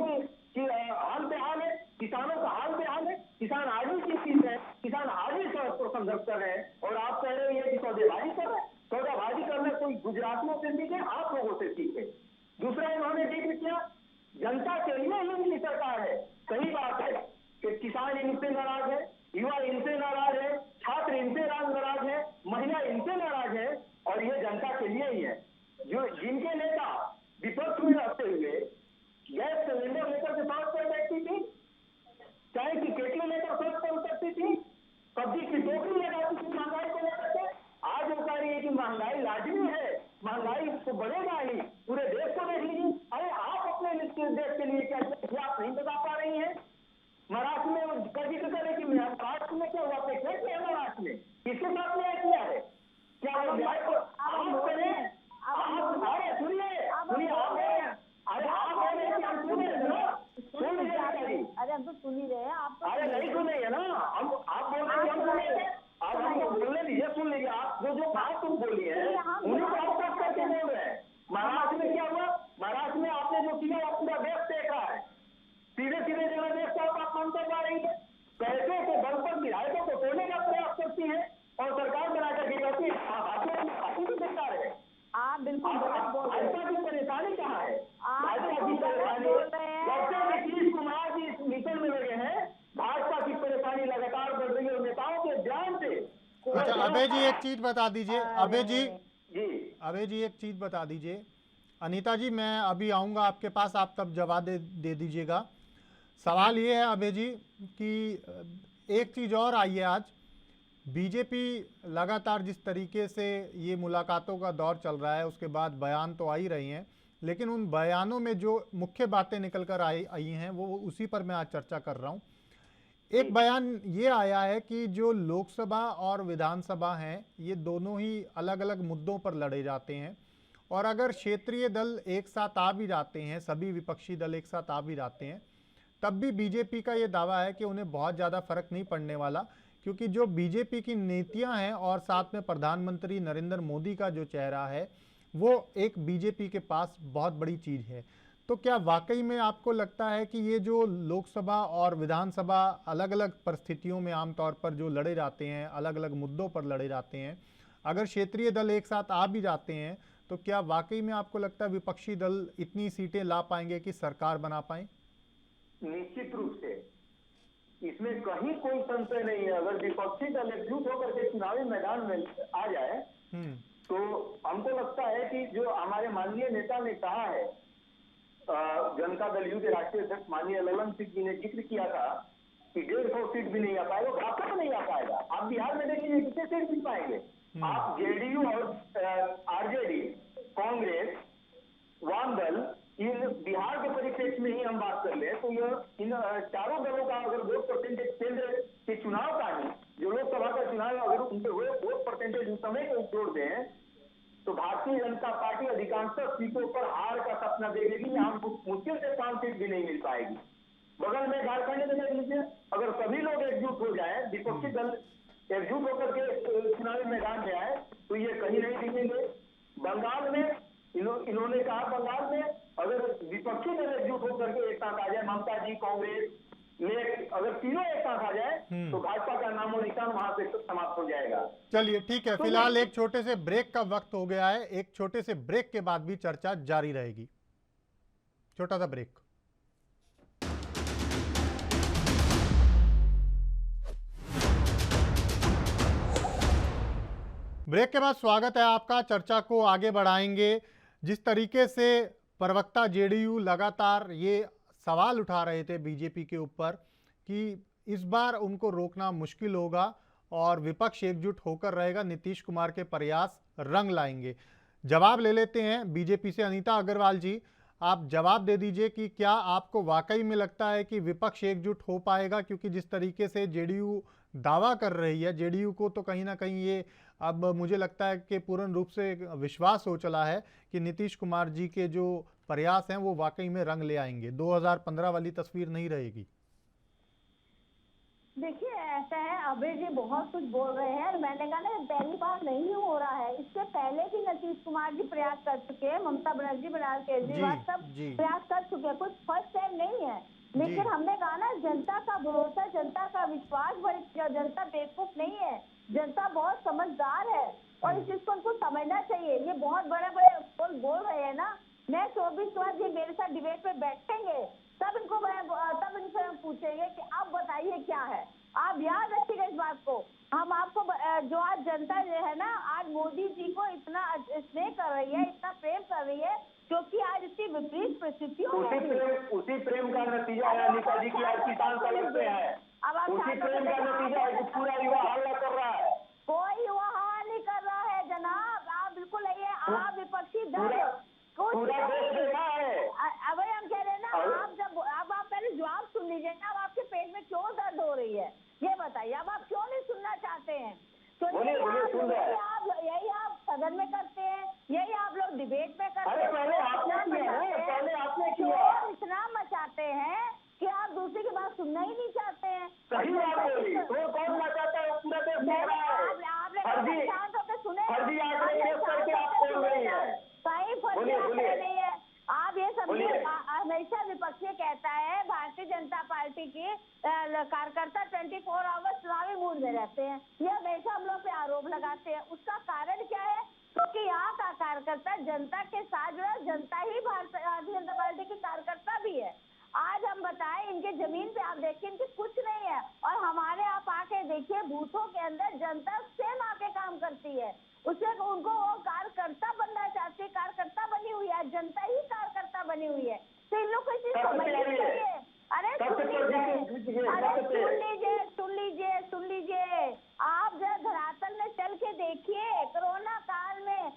Speaker 10: की हाल बेहाल है, किसानों का हाल बेहाल है। किसान आज ही की चीज है, किसान आज ही सड़क पर संघर्ष कर रहे हैं, और आप कह रहे हैं कि सौदेबाजी कर रहे हैं। सौदेबाजी करना कोई गुजरातियों से सीखे, आप लोगों से सीखे। दूसरा इन्होंने जिक्र किया जनता के लिए ही इनकी सरकार है, सही बात है, कि किसान इनसे नाराज है, युवा इनसे नाराज है, छात्र इनसे नाराज है, महिला इनसे नाराज है, और ये जनता के लिए ही है। जो जिनके नेता विपक्ष में रहते हुए गैस सिलेंडर लेकर के सड़क पर बैठती थी, चाय की केटली लेकर सड़क पर उतरती थी, सब्जी की टोकरी लगाती थी महंगाई को लेकर के, आज वो कह रही है कि महंगाई लाजमी है, महंगाई तो बढ़ेगा ही, पूरे देश को देख लीजिए। अरे आप अपने देश के लिए क्या किया आप नहीं बता पा रही हैं। महाराष्ट्र में का जिक्र करें कि महाराष्ट्र में क्या हुआ, क्या किया है महाराष्ट्र में, किसके साथ न्याय किया है, क्या वो न्याय को आप करें, आप अरे सुनिए अरे आप
Speaker 11: अरे हम तो सुन ही रहे हैं, आप तो
Speaker 10: अरे नहीं सुनेंगे ना, हम आप बोल रहे हैं हम सुनेंगे, आप हमको बोलने दीजिए, सुन लीजिए। आप जो बात तुम बोली है उन्हीं को आप बात करके बोल रहे हैं। महाराष्ट्र में क्या हुआ, महाराष्ट्र में आपने जो किया वो पूरा देश देख रहा है, सीधे सीधे जनादेश का आप मानते जा रही है, पैसे के बल पर विधायकों को तोड़ने का प्रयास करती है और सरकार बना करके कहती है भी बेकार है।
Speaker 11: आप बिल्कुल गलत बोल रहे हैं।
Speaker 10: भाजपा की परेशानी कहाँ है, भाजपा की
Speaker 11: बिल्कुल गलत
Speaker 10: परेशानी
Speaker 11: बोल रहे हैं।
Speaker 10: डॉक्टर नीतीश कुमार जी इस मिशन में लगे हैं, भाजपा की परेशानी लगातार बढ़ रही है और नेताओं के ध्यान से।
Speaker 1: अच्छा अभय जी एक चीज बता दीजिए, अभय जी
Speaker 10: जी
Speaker 1: एक चीज बता दीजिए। अनीता जी मैं अभी आऊँगा आपके पास, आप तब जवाब दे दीजिएगा। सवाल ये है अभय जी कि एक चीज़ और आई है, आज बीजेपी लगातार जिस तरीके से ये मुलाकातों का दौर चल रहा है, उसके बाद बयान तो आ ही रही हैं, लेकिन उन बयानों में जो मुख्य बातें निकल कर आई हैं वो उसी पर मैं आज चर्चा कर रहा हूँ। एक बयान ये आया है कि जो लोकसभा और विधानसभा हैं ये दोनों ही अलग अलग मुद्दों पर लड़े जाते हैं, और अगर क्षेत्रीय दल एक साथ आ भी जाते हैं, सभी विपक्षी दल एक साथ आ भी जाते हैं, तब भी बीजेपी का ये दावा है कि उन्हें बहुत ज़्यादा फर्क नहीं पड़ने वाला, क्योंकि जो बीजेपी की नीतियां हैं और साथ में प्रधानमंत्री नरेंद्र मोदी का जो चेहरा है वो एक बीजेपी के पास बहुत बड़ी चीज़ है। तो क्या वाकई में आपको लगता है कि ये जो लोकसभा और विधानसभा अलग अलग परिस्थितियों में आमतौर पर जो लड़े जाते हैं, अलग अलग मुद्दों पर लड़े जाते हैं, अगर क्षेत्रीय दल एक साथ आ भी जाते हैं तो क्या वाकई में आपको लगता है विपक्षी दल इतनी सीटें ला पाएंगे कि सरकार बना पाए?
Speaker 10: निश्चित रूप से इसमें कहीं कोई संशय नहीं है। अगर विपक्षी दल एकजुट होकर के चुनावी मैदान में आ जाए तो हमको लगता है कि जो हमारे माननीय नेता ने कहा है, जनता दल यू के राष्ट्रीय अध्यक्ष माननीय ललन सिंह जी ने जिक्र किया था कि 150 सीट भी नहीं आ पाएगा, भाजपा में नहीं आ पाएगा। आप बिहार में देख लीजिए कितने सीट जीत पाएंगे। आप जेडीयू और आरजेडी, कांग्रेस, वाम दल, इन बिहार के परिप्रेक्ष्य में ही हम बात कर ले तो यह इन चारों दलों का अगर वोट परसेंटेज केंद्र के चुनाव का ही जो लोकसभा का चुनाव अगर उनके वोट परसेंटेज उस समय को जोड़ दें तो भारतीय जनता पार्टी अधिकांशतः सीटों पर हार का सपना देखेगी। हम मुश्किल से 5 सीट भी नहीं मिल पाएगी। बगल में झारखंड में देख लीजिए, अगर सभी लोग एकजुट हो जाए, विपक्षी दल एकजुट होकर के चुनावी मैदान में आए तो ये कहीं नहीं दिखेंगे। बंगाल में इन्होंने कहा, बंगाल में अगर विपक्षी दल एकजुट होकर के एक साथ आ जाए, ममता जी, कांग्रेस, अगर तीनों एक साथ आ जाए तो भाजपा का नामो निशान वहां से समाप्त हो जाएगा।
Speaker 1: चलिए ठीक है, फिलहाल एक छोटे से ब्रेक का वक्त हो गया है। एक छोटे से ब्रेक के बाद भी चर्चा जारी रहेगी। छोटा सा ब्रेक। ब्रेक के बाद स्वागत है आपका। चर्चा को आगे बढ़ाएंगे। जिस तरीके से प्रवक्ता जेडीयू लगातार ये सवाल उठा रहे थे बीजेपी के ऊपर कि इस बार उनको रोकना मुश्किल होगा और विपक्ष एकजुट होकर रहेगा, नीतीश कुमार के प्रयास रंग लाएंगे। जवाब ले लेते हैं बीजेपी से। अनीता अग्रवाल जी, आप जवाब दे दीजिए कि क्या आपको वाकई में लगता है कि विपक्ष एकजुट हो पाएगा? क्योंकि जिस तरीके से जेडीयू दावा कर रही है, जेडीयू को तो कहीं ना कहीं ये अब मुझे लगता है कि पूर्ण रूप से विश्वास हो चला है कि नीतीश कुमार जी के जो प्रयास हैं वो वाकई में रंग ले आएंगे, 2015 वाली तस्वीर नहीं रहेगी।
Speaker 11: देखिए ऐसा है, अभय जी बहुत कुछ बोल रहे हैं। मैंने कहा ना पहली बार नहीं हो रहा है, इससे पहले भी नीतीश कुमार जी प्रयास कर चुके हैं, ममता बनर्जी, बनारस केजरीवाल सब प्रयास कर चुके हैं, कुछ फर्स्ट टाइम नहीं है। लेकिन हमने कहा ना जनता का भरोसा, जनता का विश्वास बढ़ेगा। जनता बेवकूफ नहीं है, जनता बहुत समझदार है और इस चीज को उनको समझना चाहिए। ये बहुत बड़े बड़े बोल रहे हैं ना, मैं 24 के बाद ये मेरे साथ डिबेट पे बैठेंगे तब इनको पूछेंगे कि आप बताइए क्या है। आप याद रखिएगा इस बात को। हम आपको जो आज जनता जो है ना, आज मोदी जी को इतना स्नेह कर रही है, इतना प्रेम कर रही है, क्योंकि आज इतनी विपरीत परिस्थितियों में
Speaker 10: उसी प्रेम का नतीजा है अनिता जी की आज किसान सड़क पे है।
Speaker 11: अब आप
Speaker 10: उसी प्रेम का नतीजा है कि पूरा युवा हल्ला कर रहा है।
Speaker 11: कोई वहाँ नहीं कर रहा है जनाब, आप बिल्कुल ये आप विपक्षी दल
Speaker 10: पूरा देश में है।
Speaker 11: अब हम कह रहे हैं ना, आप जब अब आप पहले जवाब सुन लीजिए ना, अब आपके पेट में क्यों दर्द हो रही है ये बताइए। अब आप क्यों नहीं सुनना चाहते हैं? तो यही आप सदन में करते हैं, यही आप लोग डिबेट में करते हैं।
Speaker 10: पहले आपने किया,
Speaker 11: इतना मचाते हैं कि आप दूसरे की बात सुनना ही नहीं चाहते हैं।
Speaker 10: सही बात बोली, तो कौन मचाता है? पूरा देश देख रहा है।
Speaker 11: आपने शांत होकर सुने,
Speaker 10: फर्जी आंकड़े पेश करके आप बोल रही है।
Speaker 11: कहीं फर्जी आंकड़े नहीं है। आप ये समझिए, हमेशा विपक्ष ये कहता है भारतीय जनता पार्टी की कार्यकर्ता 24 आवर्स चुनावी मूड में रहते हैं, ये हमेशा हम लोग पे आरोप लगाते हैं। उसका कारण क्या है? क्योंकि यहाँ का कार्यकर्ता जनता के साथ जो है, जनता ही भारतीय जनता पार्टी की कार्यकर्ता भी है। आज हम बताएं, इनके जमीन पे आप देखिए, इनके कुछ नहीं है, और हमारे आप आके देखिए बूथों के अंदर जनता सेम आके काम करती है। उससे उनको वो कार्यकर्ता बनना चाहती है, कार्यकर्ता बनी हुई है, जनता ही कार्यकर्ता बनी हुई है। तो इन लोग को इस चीज समझनी चाहिए। अरे सुन लीजिए, आप जब धरातल में चल के देखिए, कोरोना काल में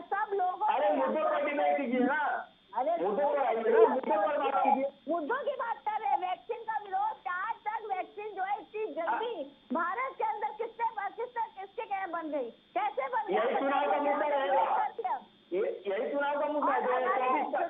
Speaker 11: सब लोगों मुद्दों की बात कर रहे हैं। वैक्सीन का विरोध, आज तक वैक्सीन जो है इतनी जल्दी भारत के अंदर किसके क्या बन गई, कैसे बन गई?
Speaker 10: यही चुनाव का मुद्दा रहेगा, यही चुनाव का मुद्दा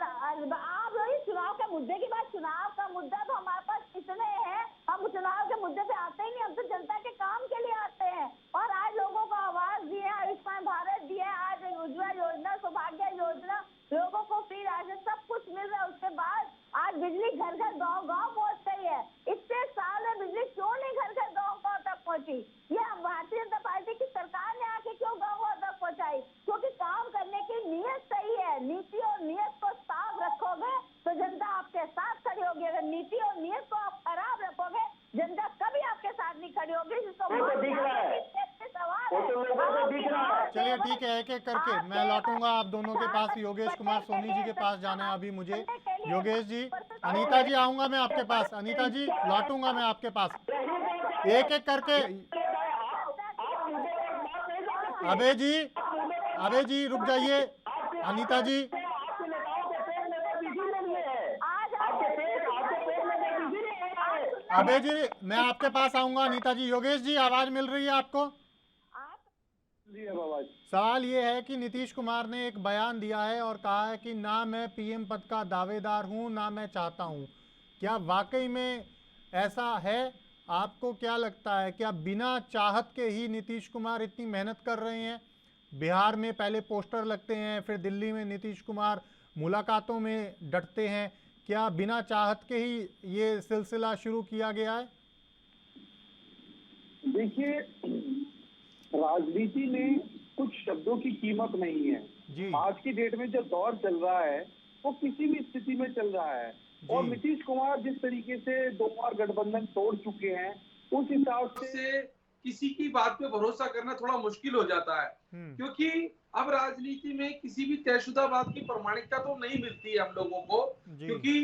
Speaker 10: है।
Speaker 11: आप वही चुनाव के मुद्दे की बात, चुनाव का मुद्दा तो हमारे पास इतने हैं, हम चुनाव के मुद्दे पे आते ही नहीं, हम तो जनता के काम के लिए आते हैं। और आज लोगों को आवाज दी है, आयुष्मान भारत दिया है, आज उज्ज्वला योजना, सौभाग्य योजना, लोगों को फ्री राशन सब कुछ मिल रहा है। उसके बाद आज बिजली घर घर गाँव गाँव पहुँच गई है। इतने साल में बिजली क्यों नहीं घर घर गाँव गाँव तक पहुँची? ये भारतीय जनता पार्टी की सरकार ने आके क्यों गाँव गाँव तक पहुँचाई? क्योंकि काम करने की नीयत सही है। नीति और नीयत को साफ रखोगे तो जनता आपके साथ खड़ी होगी। अगर नीति और नीयत को आप खराब रखोगे, जनता कभी आपके साथ नहीं खड़ी होगी।
Speaker 1: चलिए ठीक है, एक एक करके मैं लौटूंगा आप दोनों के पास। योगेश कुमार सोनी जी के पास जाना है अभी मुझे। योगेश जी, अनीता जी आऊंगा मैं आपके पास। अनीता जी लौटूंगा मैं आपके पास, एक एक करके। अबे जी रुक जाइए। अनीता जी, अबे जी मैं आपके पास आऊंगा। अनीता जी, योगेश जी आवाज मिल रही है आपको? सवाल ये है कि नीतीश कुमार ने एक बयान दिया है और कहा है कि ना मैं पीएम पद का दावेदार हूं, ना मैं चाहता हूं। क्या वाकई में ऐसा है? आपको क्या लगता है, क्या बिना चाहत के ही नीतीश कुमार इतनी मेहनत कर रहे हैं? बिहार में पहले पोस्टर लगते हैं, फिर दिल्ली में नीतीश कुमार मुलाकातों में डटते हैं। क्या बिना चाहत के ही ये सिलसिला शुरू किया गया है?
Speaker 12: देखिए, राजनीति में कुछ शब्दों की कीमत नहीं है जी। आज की डेट में जो दौर चल रहा है वो किसी भी स्थिति में चल रहा है, और नीतीश कुमार जिस तरीके से 2 बार गठबंधन तोड़ चुके हैं, उस हिसाब से
Speaker 13: किसी की बात पे भरोसा करना थोड़ा मुश्किल हो जाता है, क्योंकि अब राजनीति में किसी भी तयशुदा बात की प्रामाणिकता तो नहीं मिलती है हम लोगों को, क्योंकि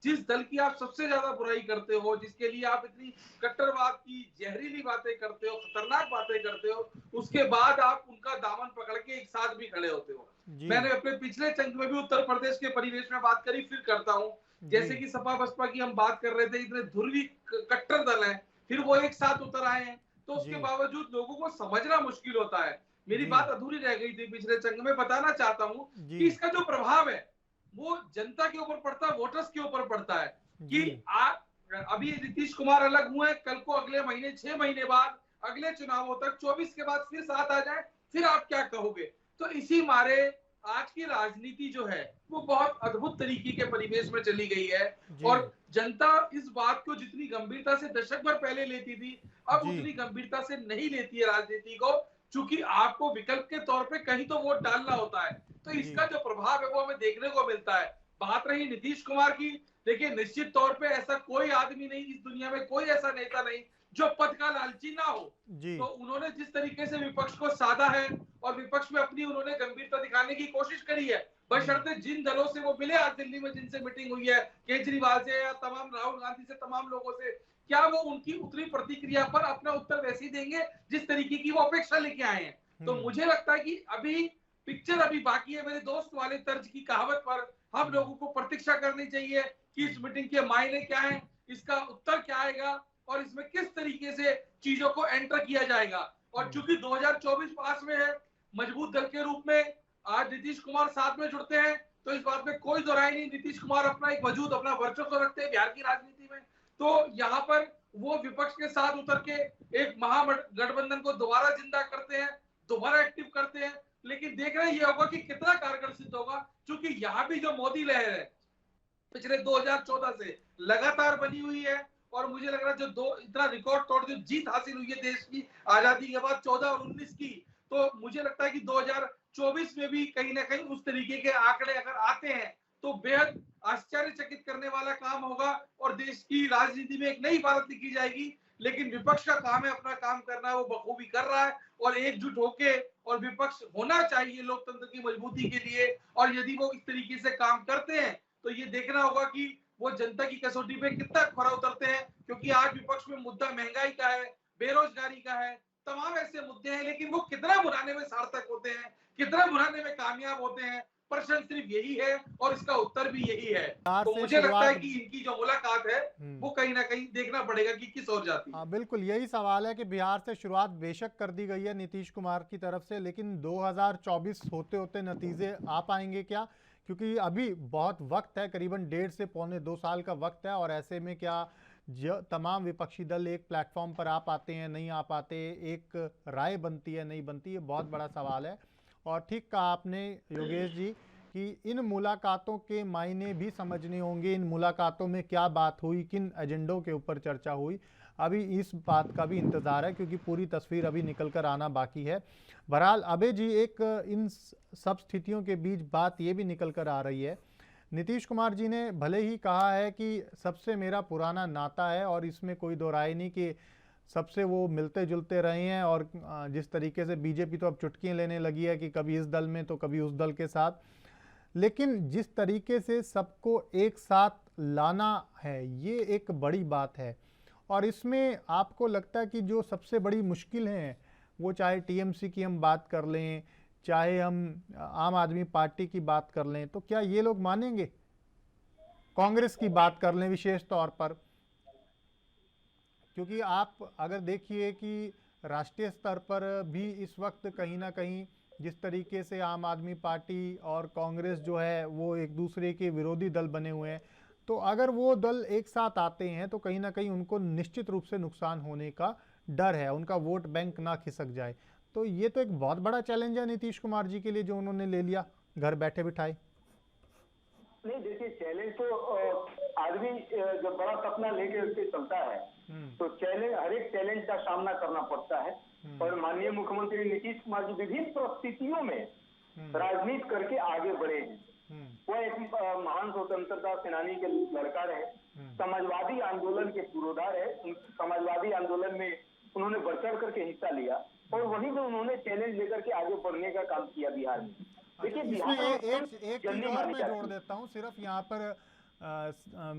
Speaker 13: जिस दल की आप सबसे ज्यादा बुराई करते हो, जिसके लिए आप इतनी कट्टरवाद की जहरीली बातें करते हो, खतरनाक बातें करते हो, उसके बाद आप उनका दामन पकड़ के एक साथ भी खड़े होते हो। मैंने अपने पिछले चंक में भी उत्तर प्रदेश के परिवेश में बात करी, फिर करता हूँ। जैसे कि सपा बसपा की हम बात कर रहे थे, इतने ध्रुवी कट्टर दल हैं, फिर वो एक साथ उतर आए हैं, तो उसके बावजूद लोगों को समझना मुश्किल होता है। मेरी बात अधूरी रह गई थी पिछले चंक में। बताना चाहता हूँ कि इसका जो प्रभाव है वो जनता के ऊपर पड़ता है, वोटर्स के ऊपर पड़ता है। कि अभी नीतीश कुमार अलग हुए, कल को अगले महीने 6 महीने बाद अगले चुनावों तक 24 के बाद फिर साथ आ जाए, फिर आप क्या कहोगे? तो इसी मारे आज की राजनीति जो है वो बहुत अद्भुत तरीके के परिवेश में चली गई है, और जनता इस बात को जितनी गंभीरता से दशक भर पहले लेती थी, अब उतनी गंभीरता से नहीं लेती है राजनीति को, क्योंकि आपको विकल्प के तौर पे कहीं तो वोट डालना होता है। तो इसका जो प्रभाव है वो हमें देखने को मिलता है। बात रही नीतीश कुमार की, देखिए निश्चित तौर पे ऐसा कोई आदमी नहीं इस दुनिया में, कोई ऐसा नेता नहीं जो पद का लालची ना हो। तो उन्होंने जिस तरीके से विपक्ष को साधा है और विपक्ष में अपनी उन्होंने गंभीरता दिखाने की कोशिश करी है, बशर्ते जिन दलों से वो मिले आज दिल्ली में, जिनसे मीटिंग हुई है केजरीवाल से या तमाम राहुल गांधी से, तमाम लोगों से, क्या वो उनकी उत्तरी प्रतिक्रिया पर अपना उत्तर वैसे ही देंगे जिस तरीके की वो अपेक्षा लेके आए हैं। तो मुझे लगता है कि अभी पिक्चर अभी बाकी है। मेरे दोस्त वाले तर्ज की कहावत पर हम लोगों को प्रतीक्षा करनी चाहिए कि इस मीटिंग के मायने क्या है, इसका उत्तर क्या आएगा और इसमें किस तरीके से चीजों को एंटर किया जाएगा। और चूंकि 2024 पास में है, मजबूत दल के रूप में आज नीतीश कुमार साथ में जुड़ते हैं, तो इस बात में कोई दोहराई नहीं, नीतीश कुमार अपना एक वजूद, अपना वर्चस्व रखते हैं बिहार की राजनीति में। तो यहाँ पर वो विपक्ष के साथ उतर के एक महागठबंधन को दोबारा जिंदा करते हैं, दोबारा एक्टिव करते हैं। लेकिन देखना ये होगा कि कितना कारगर सिद्ध होगा, क्योंकि यहाँ भी जो मोदी लहर है पिछले 2014 से लगातार बनी हुई है। और मुझे लग रहा है जो इतना रिकॉर्ड तोड़ जो जीत हासिल हुई है देश की आजादी के बाद 14 और 19 की, तो मुझे लगता है कि 2024 में भी कहीं ना कहीं उस तरीके के आंकड़े अगर आते हैं तो बेहद आश्चर्यचकित करने वाला काम होगा और देश की राजनीति में एक नई भारत लिखी जाएगी। लेकिन विपक्ष का काम है अपना काम करना, वो बखूबी कर रहा है और एकजुट होके, और विपक्ष होना चाहिए लोकतंत्र की मजबूती के लिए। और यदि वो इस तरीके से काम करते हैं तो ये देखना होगा कि वो जनता की कसौटी पे कितना खरा उतरते हैं, क्योंकि आज विपक्ष में मुद्दा महंगाई का है, बेरोजगारी का है, तमाम ऐसे मुद्दे हैं, लेकिन वो कितना बुलाने में सार्थक होते हैं, कितना बुलाने में कामयाब होते हैं, प्रश्न सिर्फ यही है और इसका उत्तर भी यही है। तो मुझे लगता है कि इनकी जो मुलाकात है वो कहीं ना कहीं देखना पड़ेगा कि किस ओर जाती है।
Speaker 1: बिल्कुल यही सवाल है कि बिहार से शुरुआत बेशक कर दी गई है नीतीश कुमार की तरफ से, लेकिन 2024 होते होते नतीजे आ पाएंगे क्या? क्योंकि अभी बहुत वक्त है, करीबन 1.5 से पौने 2 साल का वक्त है, और ऐसे में क्या तमाम विपक्षी दल एक प्लेटफॉर्म पर आ पाते हैं, नहीं आ पाते, एक राय बनती है, नहीं बनती, ये बहुत बड़ा सवाल है। और ठीक कहा आपने योगेश जी कि इन मुलाकातों के मायने भी समझने होंगे, इन मुलाकातों में क्या बात हुई, किन एजेंडों के ऊपर चर्चा हुई, अभी इस बात का भी इंतज़ार है, क्योंकि पूरी तस्वीर अभी निकल कर आना बाकी है। बहरहाल अबे जी, एक इन सब स्थितियों के बीच बात ये भी निकल कर आ रही है, नीतीश कुमार जी ने भले ही कहा है कि सबसे मेरा पुराना नाता है, और इसमें कोई दो राय नहीं कि सबसे वो मिलते जुलते रहे हैं, और जिस तरीके से बीजेपी तो अब चुटकियाँ लेने लगी है कि कभी इस दल में तो कभी उस दल के साथ, लेकिन जिस तरीके से सबको एक साथ लाना है ये एक बड़ी बात है। और इसमें आपको लगता है कि जो सबसे बड़ी मुश्किल है वो, चाहे टीएमसी की हम बात कर लें, चाहे हम आम आदमी पार्टी की बात कर लें, तो क्या ये लोग मानेंगे? कांग्रेस की बात कर लें विशेष तौर पर, क्योंकि आप अगर देखिए कि राष्ट्रीय स्तर पर भी इस वक्त कहीं ना कहीं जिस तरीके से आम आदमी पार्टी और कांग्रेस जो है वो एक दूसरे के विरोधी दल बने हुए हैं, तो अगर वो दल एक साथ आते हैं तो कहीं ना कहीं उनको निश्चित रूप से नुकसान होने का डर है, उनका वोट बैंक ना खिसक जाए। तो ये तो एक बहुत बड़ा चैलेंज है नीतीश कुमार जी के लिए जो उन्होंने ले लिया घर बैठे बिठाए।
Speaker 10: नहीं देखिए, चैलेंज तो आदमी जब बड़ा सपना लेके उसके चलता है तो चैलेंज, हर एक चैलेंज का सामना करना पड़ता है। और माननीय मुख्यमंत्री नीतीश कुमार जी विभिन्न परिस्थितियों में राजनीति करके आगे बढ़े हैं। वो एक महान स्वतंत्रता सेनानी के लड़का रहे, समाजवादी आंदोलन के पुरोधार है, समाजवादी आंदोलन में उन्होंने बढ़ चढ़ करके हिस्सा लिया और वहीं पे उन्होंने चैलेंज लेकर के आगे बढ़ने का काम किया बिहार में। देखिए बिहार में
Speaker 1: एक चीज और मैं जोड़ देता हूँ, सिर्फ यहाँ पर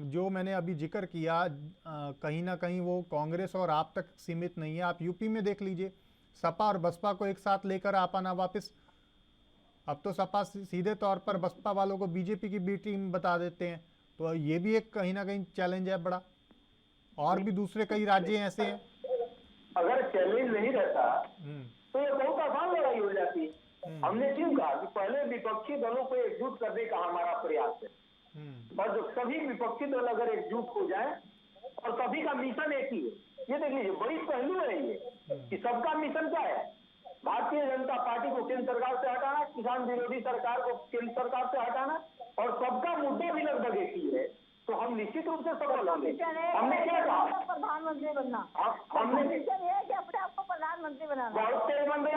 Speaker 1: जो मैंने अभी जिक्र किया कहीं ना कहीं वो कांग्रेस और आप तक सीमित नहीं है। आप यूपी में देख लीजिए, सपा और बसपा को एक साथ लेकर आ पाना वापस, अब तो सपा सीधे तौर पर बसपा वालों को बीजेपी की बी टीम बता देते हैं, तो ये भी एक कहीं ना कहीं चैलेंज है बड़ा। और भी दूसरे कई राज्य ऐसे हैं।
Speaker 10: अगर चैलेंज नहीं रहता तो ये बहुत आसान लड़ाई हो जाती। हमने क्यों कहा कि पहले विपक्षी दलों को एकजुट करने का हमारा प्रयास है, और जो सभी विपक्षी दल अगर एकजुट हो जाए और सभी का मिशन एक ही है। ये देख लीजिए, बड़ी पहलू है ये कि सबका मिशन क्या है, भारतीय जनता पार्टी को केंद्र सरकार से हटाना, किसान विरोधी सरकार को केंद्र सरकार से हटाना, और सबका मुद्दा भी लगभग एक ही है। तो हम निश्चित रूप से सफल होंगे। हमने क्या कहा,
Speaker 11: प्रधानमंत्री बनना,
Speaker 10: हमने
Speaker 11: मिशन ये है कि अपने आप को प्रधानमंत्री बनाना।
Speaker 10: बहुत तेज बंदे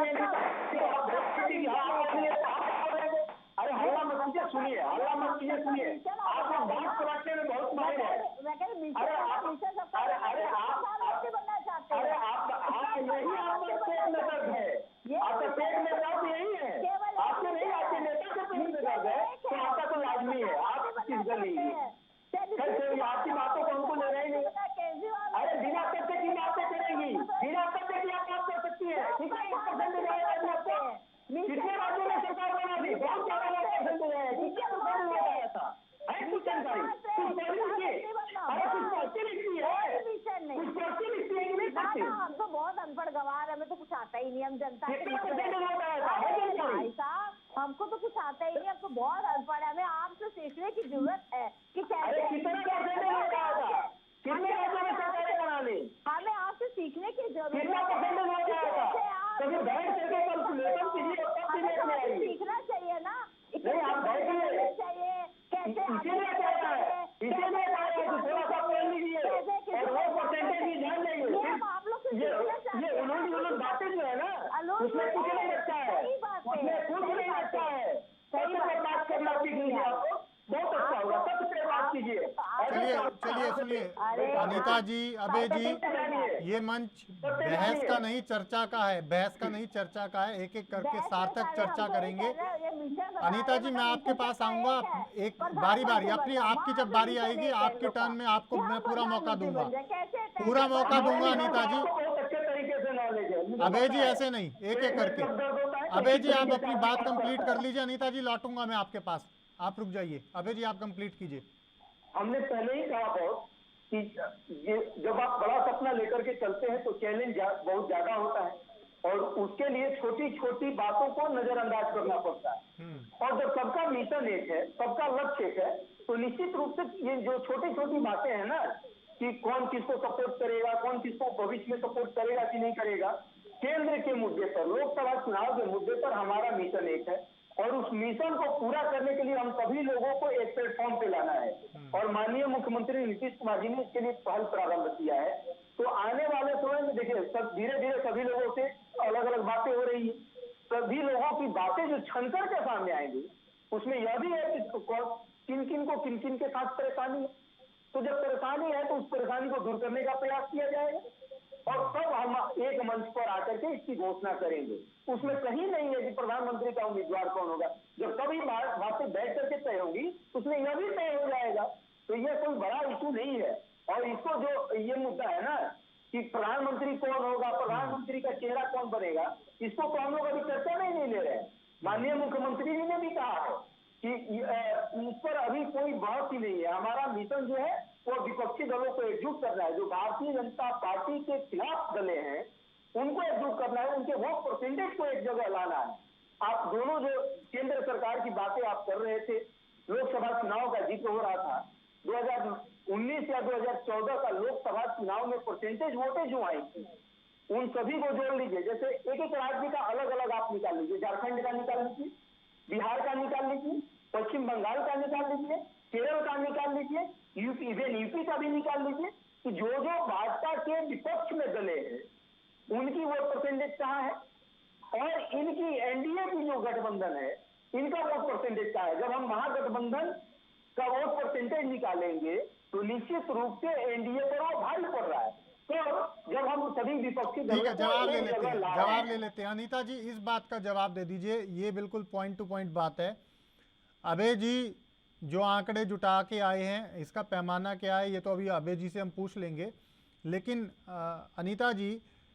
Speaker 10: अरे हल्ला मत कीजिए, सुनिए, हल्ला मत कीजिए, सुनिए। आप लोग बात समझने में बहुत माहिर है। अरे आप यही आपका पेट में दर्द है, आपका पेट में दर्द यही है, आपके नहीं, आपके नेता के पेट में दर्द है, तो आपका तो लाजमी है, आप किस गली आपकी बातों को हमको लेना ही नहीं। अरे बिना तथ्य की बातें करेंगी, बिना तथ्य की आप बात कर सकती है। कितने राज्यों में सरकार बना दी, बहुत ज्यादा लोग परसेंटेज आया, कितने लोग आया था, है कुछ जानकारी, कुछ पढ़ी लिखी, अरे कुछ पढ़ती लिखती है, कुछ पढ़ती लिखती है कि नहीं पढ़ती?
Speaker 11: हम तो बहुत अनपढ़ गवार, हमें तो कुछ आता ही नहीं, हम जनता भाई साहब, हमको तो कुछ आता ही नहीं, हमको बहुत अनपढ़ है, हमें आपसे सीखने की जरूरत है कि कैसे
Speaker 10: कितने राज्यों में सरकारें बना ली,
Speaker 11: हमें आपसे सीखने की जरूरत है।
Speaker 10: कितना परसेंटेज हो जाएगा, कभी बैठ करके कैलकुलेशन कीजिए,
Speaker 11: सीखना चाहिए ना,
Speaker 10: नहीं आप बैठिए,
Speaker 11: चाहिए कैसे
Speaker 10: इसीलिए कह रहा है, इसीलिए कह रहा है कि थोड़ा सा पढ़ लीजिए और वो परसेंटेज भी ध्यान देंगे।
Speaker 11: आप लोग
Speaker 10: ये उन्होंने बातें जो है ना, उसमें कुछ नहीं रखा है, उसमें कुछ नहीं रखा है, सही बात करना सीख लीजिए, आपको बहुत अच्छा होगा, सबसे बात कीजिए।
Speaker 1: चलिए सुनिए अनीता जी, अबे जी, ये मंच बहस का नहीं चर्चा का है, बहस का नहीं चर्चा का है, एक एक करके सार्थक चर्चा करेंगे। अनीता जी मैं आपके पास आऊंगा, एक बारी बारी अपनी, आपकी जब बारी आएगी आपकी टर्न में आपको मैं पूरा मौका दूंगा, पूरा मौका दूंगा अनीता जी। अबे जी ऐसे नहीं, एक एक करके। अबे जी आप अपनी बात कंप्लीट कर लीजिए, अनीता जी लौटूंगा मैं आपके पास, आप रुक जाइए। अबे जी आप कंप्लीट कीजिए।
Speaker 10: हमने पहले ही कहा बहुत कि ये जब आप बड़ा सपना लेकर के चलते हैं तो चैलेंज बहुत ज्यादा होता है और उसके लिए छोटी छोटी बातों को नजरअंदाज करना पड़ता है। और जब सबका मिशन एक है, सबका लक्ष्य एक है, तो निश्चित रूप से ये जो छोटी छोटी बातें हैं ना कि कौन किसको सपोर्ट करेगा, कौन किसको भविष्य में सपोर्ट करेगा कि नहीं करेगा, केंद्र के मुद्दे पर, लोकसभा चुनाव के मुद्दे पर हमारा मिशन एक है और उस मिशन को पूरा करने के लिए हम सभी लोगों को एक प्लेटफॉर्म पे लाना है और माननीय मुख्यमंत्री नीतीश कुमार जी ने इसके लिए पहल प्रारंभ किया है। तो आने वाले समय में देखिए सब धीरे धीरे सभी लोगों से अलग अलग बातें हो रही है, सभी लोगों की बातें जो छनकर के सामने आएंगी उसमें यह भी है कि किन किन के साथ परेशानी है, तो जब परेशानी है तो उस परेशानी को दूर करने का प्रयास किया जाएगा और तब हम एक मंच पर आकर के इसकी घोषणा करेंगे। उसमें कहीं नहीं है कि प्रधानमंत्री का उम्मीदवार कौन होगा, जब कभी बातें बैठ करके तय होगी उसमें यह भी तय हो जाएगा। तो यह कोई बड़ा इशू नहीं है और इसको जो ये मुद्दा है ना कि प्रधानमंत्री कौन होगा, प्रधानमंत्री का चेहरा कौन बनेगा, इसको तो हम लोग अभी चर्चा में ही नहीं ले रहे हैं। माननीय मुख्यमंत्री जी ने भी कहा है कि इस पर अभी कोई बहस ही नहीं है। हमारा मिशन जो है वो विपक्षी दलों को एकजुट करना है, जो भारतीय जनता पार्टी के खिलाफ दले हैं उनको एकजुट करना है, उनके वोट परसेंटेज को एक जगह लाना है। आप दोनों जो केंद्र सरकार की बातें आप कर रहे थे, लोकसभा चुनाव का जिक्र हो रहा था, 2019 या 2014 का लोकसभा चुनाव में परसेंटेज वोटें जो आई थी उन सभी को जोड़ लीजिए। जैसे एक एक राज्य का अलग अलग आप निकाल लीजिए, झारखंड का निकाल लीजिए, बिहार का निकाल लीजिए, पश्चिम बंगाल का निकाल लीजिए, केरल का निकाल लीजिए, यूपी का भी निकाल लीजिए कि जो जो भाजपा के विपक्ष में दले हैं उनकी वोट परसेंटेज कहाँ है और इनकी एनडीए की जो गठबंधन है इनका वोट परसेंटेज कहाँ है। जब हम महागठबंधन का वोट परसेंटेज निकालेंगे तो निश्चित रूप से एनडीए पर वो भारी पड़ रहा है। तो जब हम सभी विपक्षी
Speaker 1: ठीक है, जवाब ले लेते हैं अनीता जी, इस बात का जवाब दे दीजिए, ये बिल्कुल पॉइंट टू पॉइंट बात है। अबे जी जो आंकड़े जुटा के आए हैं इसका पैमाना क्या है ये तो अभी अबे जी से हम पूछ लेंगे, लेकिन अनीता जी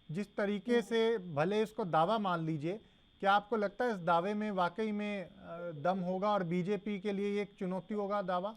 Speaker 1: जिस तरीके से भले इसको दावा मान लीजिए, क्या आपको लगता है इस दावे में वाकई में दम होगा और बीजेपी के लिए एक चुनौती होगा दावा?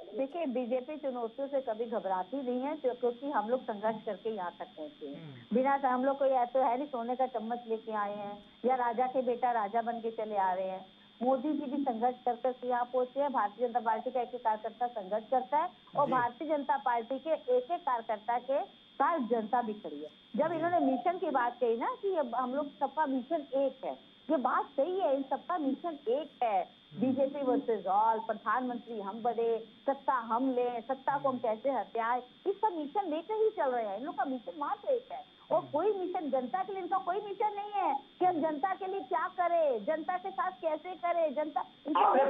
Speaker 11: देखिए बीजेपी चुनौतियों से कभी घबराती नहीं है क्योंकि हम लोग संघर्ष करके यहाँ तक पहुँचे हैं। बिना हम लोग कोई ऐसा है नहीं सोने का चम्मच लेके आए हैं या राजा के बेटा राजा बन के चले आ रहे हैं। मोदी जी भी संघर्ष कर करके यहाँ पहुंचे हैं। भारतीय जनता पार्टी का एक एक कार्यकर्ता संघर्ष करता है और भारतीय जनता पार्टी के एक एक कार्यकर्ता के साथ जनता भी खड़ी है। जब इन्होंने मिशन की बात कही ना कि हम लोग सबका मिशन एक है, ये बात सही है, इन सबका मिशन एक है। बीजेपी वर्सेस ऑल, प्रधानमंत्री हम बने, सत्ता हम ले, सत्ता को हम कैसे हत्याएं, इस सब मिशन लेकर ही चल रहे हैं। इन लोग का मिशन मात्र एक है और कोई मिशन जनता के लिए इनका कोई मिशन नहीं है कि हम जनता के लिए क्या करें, जनता के साथ कैसे करें, जनता
Speaker 10: आपने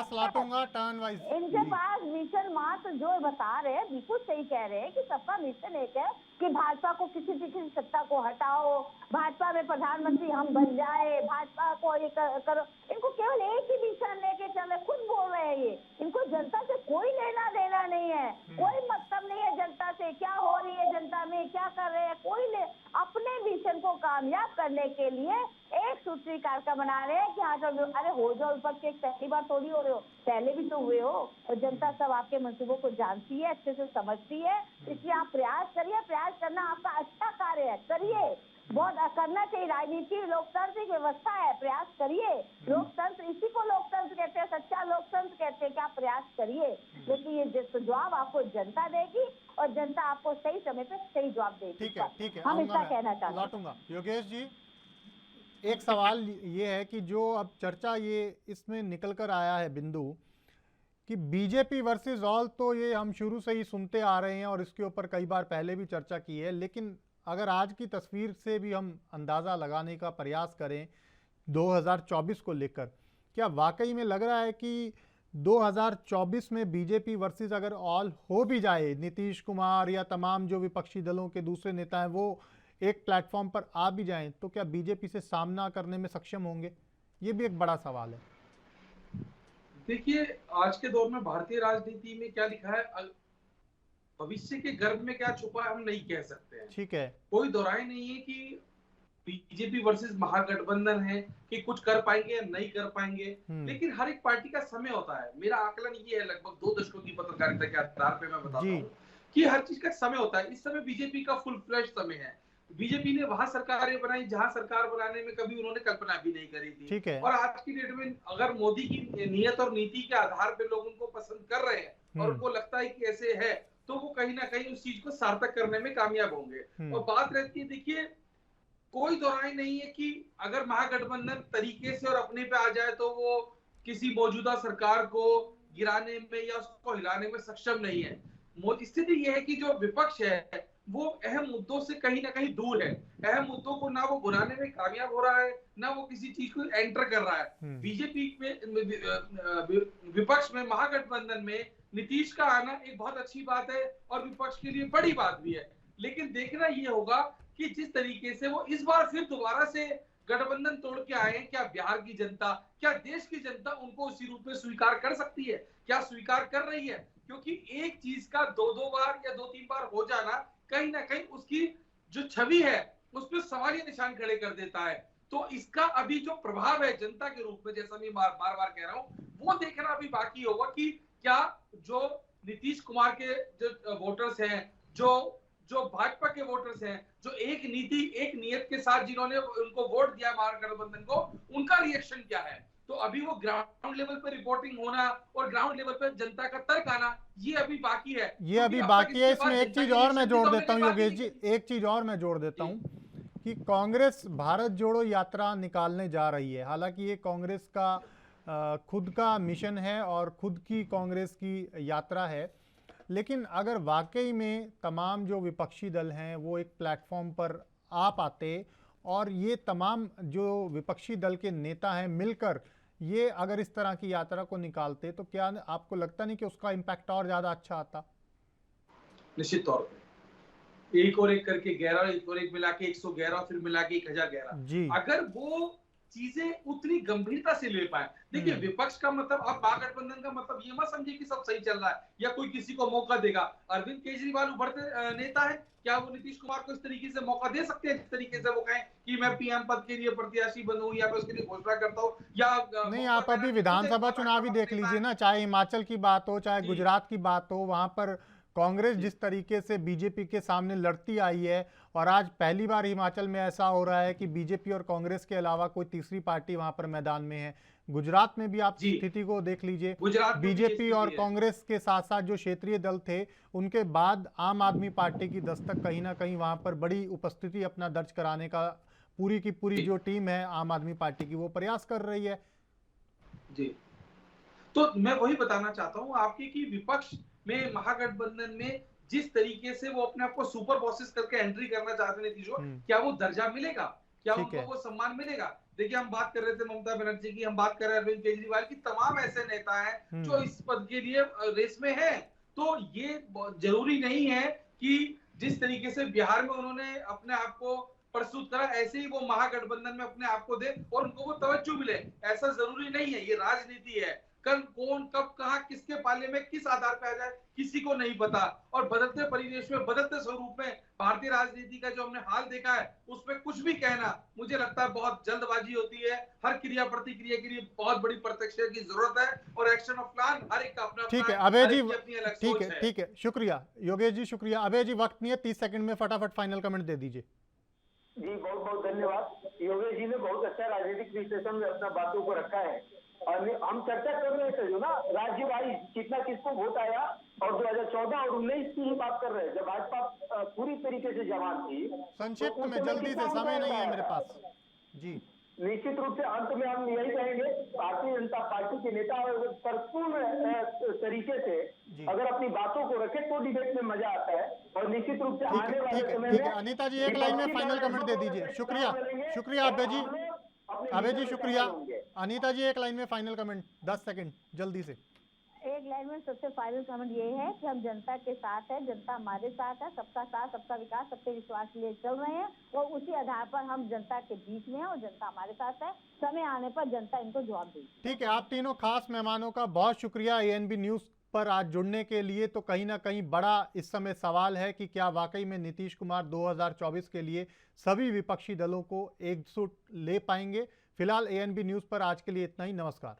Speaker 1: पास लौटूंगा टर्न वाइज।
Speaker 11: इनके पास मिशन मात्र जो बता रहे हैं बिल्कुल सही कह रहे हैं कि सबका मिशन एक है कि भाजपा को किसी भी किसी सत्ता को हटाओ, भाजपा में प्रधानमंत्री हम बन जाए, भाजपा को ये करो। इनको केवल एक ही मिशन लेके चले, खुद बोल रहे हैं ये। इनको जनता से कोई लेना देना नहीं है, कोई मतलब नहीं है जनता से, क्या हो रही है जनता में, क्या कर रहे हैं, कोई ले अपने मिशन को कामयाब करने के लिए एक सूत्री कार्यक्रम बना रहे हैं कि हाँ चलो अरे हो जाओ विपक्ष के। पहली बार थोड़ी हो रहे हो, पहले भी तो हुए हो, और जनता सब आपके मंसूबों को जानती है, अच्छे से समझती है। इसलिए आप प्रयास करिए, प्रयास करना आपका अच्छा कार्य है, करिए, बहुत करना चाहिए। राजनीति लोकतांत्रिक व्यवस्था है, प्रयास करिए। लोकतंत्र इसी को लोकतंत्र कहते हैं, सच्चा लोकतंत्र कहते हैं कि आप प्रयास करिए। लेकिन ये जवाब आपको जनता देगी और जनता आपको सही समय पे सही जवाब देगी।
Speaker 1: ठीक है,
Speaker 11: हम इतना कहना चाहते हैं।
Speaker 1: लौटूंगा। योगेश जी, एक सवाल ये है कि जो अब चर्चा ये इसमें निकल कर आया है बिंदु कि बीजेपी वर्सेस ऑल, तो ये हम शुरू से ही सुनते आ रहे हैं और इसके ऊपर कई बार पहले भी चर्चा की है। लेकिन अगर आज की तस्वीर से भी हम अंदाज़ा लगाने का प्रयास करें 2024 को लेकर, क्या वाकई में लग रहा है कि 2024 में बीजेपी वर्सेस अगर ऑल हो भी जाए, नीतीश कुमार या तमाम जो विपक्षी दलों के दूसरे नेता हैं वो एक प्लेटफॉर्म पर आ भी जाएं, तो क्या बीजेपी से सामना करने में सक्षम होंगे? ये भी एक बड़ा सवाल है।
Speaker 13: देखिए, आज के दौर में भारतीय राजनीति में क्या लिखा है, भविष्य के गर्भ में क्या छुपा है हम नहीं कह सकते हैं।
Speaker 1: ठीक है,
Speaker 13: कोई दोहराई नहीं है कि बीजेपी वर्सेस महागठबंधन है कि कुछ कर पाएंगे या नहीं कर पाएंगे, लेकिन हर एक पार्टी का समय होता है। मेरा आकलन ये है, लगभग 2 दशकों की पत्रकारिता के आधार पे मैं बताता हूँ कि हर चीज का समय होता है। इस समय बीजेपी का फुल फ्लैश समय है। बीजेपी ने वहां सरकारें बनाई जहां सरकार बनाने में कभी उन्होंने कल्पना भी नहीं करी थी।
Speaker 1: ठीक है।
Speaker 13: और आज की डेट में अगर मोदी की नियत और नीति के आधार पे लोग उनको पसंद कर रहे हैं और उनको लगता है कि ऐसे है, तो वो कहीं ना कहीं उस चीज को सार्थक करने में कामयाब होंगे। और बात रहती है, देखिए कोई दोहराई नहीं है कि अगर महागठबंधन तरीके से और अपने पे आ जाए तो वो किसी मौजूदा सरकार को गिराने में या उसको हिलाने में सक्षम नहीं है। स्थिति यह है कि जो विपक्ष है वो अहम मुद्दों से कहीं ना कहीं दूर है। अहम मुद्दों को ना वो बुलाने में कामयाब हो रहा है, ना वो किसी चीज को एंटर कर रहा है। बीजेपी में विपक्ष में महागठबंधन में नीतीश का आना एक बहुत अच्छी बात है और विपक्ष के लिए बड़ी बात भी है। लेकिन देखना ये होगा कि जिस तरीके से वो इस बार फिर दोबारा से गठबंधन तोड़ के आए, क्या बिहार की जनता, क्या देश की जनता उनको उसी रूप में स्वीकार कर सकती है, क्या स्वीकार कर रही है? क्योंकि एक चीज का 2-2 बार या 2-3 बार हो जाना कहीं ना कहीं उसकी जो छवि है उस पर सवालिया निशान खड़े कर देता है। तो इसका अभी जो प्रभाव है जनता के रूप में, जैसा मैं बार बार कह रहा हूं, वो देखना अभी बाकी होगा कि क्या जो नीतीश कुमार के जो वोटर्स हैं, जो भाजपा के वोटर्स हैं, जो एक नीति एक नियत के साथ जिन्होंने उनको वोट दिया महागठबंधन को, उनका रिएक्शन क्या है। तो अभी वो ग्राउंड लेवल पे रिपोर्टिंग होना और ग्राउंड लेवल पे जनता का तर्क आना, ये अभी बाकी है।
Speaker 1: ये अभी बाकी है। इसमें एक चीज और मैं जोड़ देता हूँ योगेश जी, एक चीज और मैं जोड़ देता हूँ कि कांग्रेस भारत जोड़ो यात्रा निकालने जा रही है। हालांकि ये कांग्रेस का खुद का मिशन है और खुद की कांग्रेस की यात्रा है, लेकिन अगर वाकई में तमाम जो विपक्षी दल हैं वो एक प्लेटफॉर्म पर आ पाते और ये तमाम जो विपक्षी दल के नेता हैं मिलकर ये अगर इस तरह की यात्रा को निकालते, तो क्या आपको लगता नहीं कि उसका इम्पैक्ट और ज्यादा अच्छा आता?
Speaker 13: निश्चित तौर पे एक और एक करके 11, एक और एक मिला के 111, फिर मिला के 1011। अगर वो चीजें उतनी गंभीरता से ले पाए। देखिए, विपक्ष का मतलब, अब महागठबंधन का मतलब ये मत समझिए कि सब सही चल रहा है या कोई किसी को मौका देगा। अरविंद केजरीवाल उभरते नेता है, क्या वो नीतीश कुमार को इस तरीके से मौका दे सकते हैं जिस तरीके से वो कहें कि मैं पीएम पद के लिए प्रत्याशी बनूं या मैं उसके लिए घोषणा करता हूं? या
Speaker 1: नहीं, आप अभी विधानसभा चुनाव ही देख लीजिए ना, चाहे हिमाचल की बात हो, चाहे गुजरात की बात हो, वहां पर कांग्रेस जिस तरीके से बीजेपी के सामने लड़ती आई है, और आज पहली बार हिमाचल में ऐसा हो रहा है कि बीजेपी और कांग्रेस के अलावा कोई तीसरी पार्टी वहां पर मैदान में है। गुजरात में भी आप स्थिति को देख लीजिए, बीजेपी और कांग्रेस के साथ साथ जो क्षेत्रीय दल थे उनके बाद आम आदमी पार्टी की दस्तक कहीं ना कहीं वहां पर बड़ी उपस्थिति अपना दर्ज कराने का पूरी की पूरी जो टीम है आम आदमी पार्टी की वो प्रयास कर रही है।
Speaker 13: जी, तो मैं वही बताना चाहता हूँ आपके कि विपक्ष में महागठबंधन में जिस तरीके से वो अपने आप को सुपर बॉसेस करके एंट्री करना चाहते हैं नीतीश को, क्या वो दर्जा मिलेगा? क्या
Speaker 1: ठीक
Speaker 13: उनको
Speaker 1: है।
Speaker 13: वो सम्मान मिलेगा? देखिए, हम बात कर रहे थे ममता बनर्जी की, हम बात कर रहे हैं अरविंद केजरीवाल की, तमाम ऐसे नेता हैं जो इस पद के लिए रेस में हैं। तो ये जरूरी नहीं है कि जिस तरीके से बिहार में उन्होंने अपने आप को प्रस्तुत करा, ऐसे ही वो महागठबंधन में अपने आप को दे और उनको वो तवज्जो मिले। ऐसा जरूरी नहीं है, ये राजनीति है। कल कौन कब कहां किसके पाले में किस आधार पर आ जाए किसी को नहीं पता। और बदलते परिवेश में, बदलते स्वरूप में भारतीय राजनीति का जो हमने हाल देखा है, उसमें कुछ भी कहना मुझे लगता है बहुत जल्दबाजी होती है। हर क्रिया प्रतिक्रिया के लिए बहुत बड़ी प्रत्यक्ष की जरूरत है और एक्शन ऑफ प्लान हर एक का अपना
Speaker 1: ठीक है
Speaker 13: अपना
Speaker 1: अभय
Speaker 13: हर
Speaker 1: जी,
Speaker 13: एक की अपनी अलग
Speaker 1: ठीक
Speaker 13: सोच
Speaker 1: है, ठीक है, शुक्रिया योगेश जी, शुक्रिया। अभय जी, वक्त नहीं है, 30 सेकंड में फटाफट फाइनल कमेंट दे दीजिए।
Speaker 10: जी बहुत बहुत धन्यवाद। योगेश जी ने बहुत अच्छा राजनीतिक विश्लेषण में अपना बातों को रखा है। और हम चर्चा कर रहे थे जो ना राज्य वाइज कितना किसको वोट आया और 2014 और 19 की ही बात कर रहे हैं, जब भाजपा पूरी तरीके से जवान थी।
Speaker 1: संक्षिप्त
Speaker 10: तो
Speaker 1: में, जल्दी से, समय नहीं है मेरे पास जी।
Speaker 10: निश्चित रूप से अंत में हम यही कहेंगे, भारतीय जनता पार्टी के नेता संपूर्ण तरीके से अगर अपनी बातों को रखे तो डिबेट में मजा आता है। और निश्चित रूप से आने वाले समय
Speaker 1: ठीक है,
Speaker 10: में
Speaker 1: अनीता जी एक लाइन में फाइनल कमेंट दे दीजिए। शुक्रिया, शुक्रिया अभय जी, अभय जी शुक्रिया। अनीता जी एक लाइन में फाइनल कमेंट, 10 सेकंड जल्दी से।
Speaker 11: एक लाइन में सबसे फाइनल कमेंट ये है कि हम जनता के साथ है, जनता हमारे साथ है, सबका साथ, सबका विकास, सबके विश्वास के लिए चल रहे हैं और उसी आधार पर हम जनता के बीच में है और जनता हमारे साथ है। समय आने पर जनता इनको जवाब देगी।
Speaker 1: ठीक है, आप तीनों खास मेहमानों का बहुत शुक्रिया एएनबी न्यूज पर आज जुड़ने के लिए। तो कहीं ना कहीं बड़ा इस समय सवाल है कि क्या वाकई में नीतीश कुमार 2024 के लिए सभी विपक्षी दलों को एकजुट ले पाएंगे। फिलहाल एएनबी न्यूज पर आज के लिए इतना ही। नमस्कार।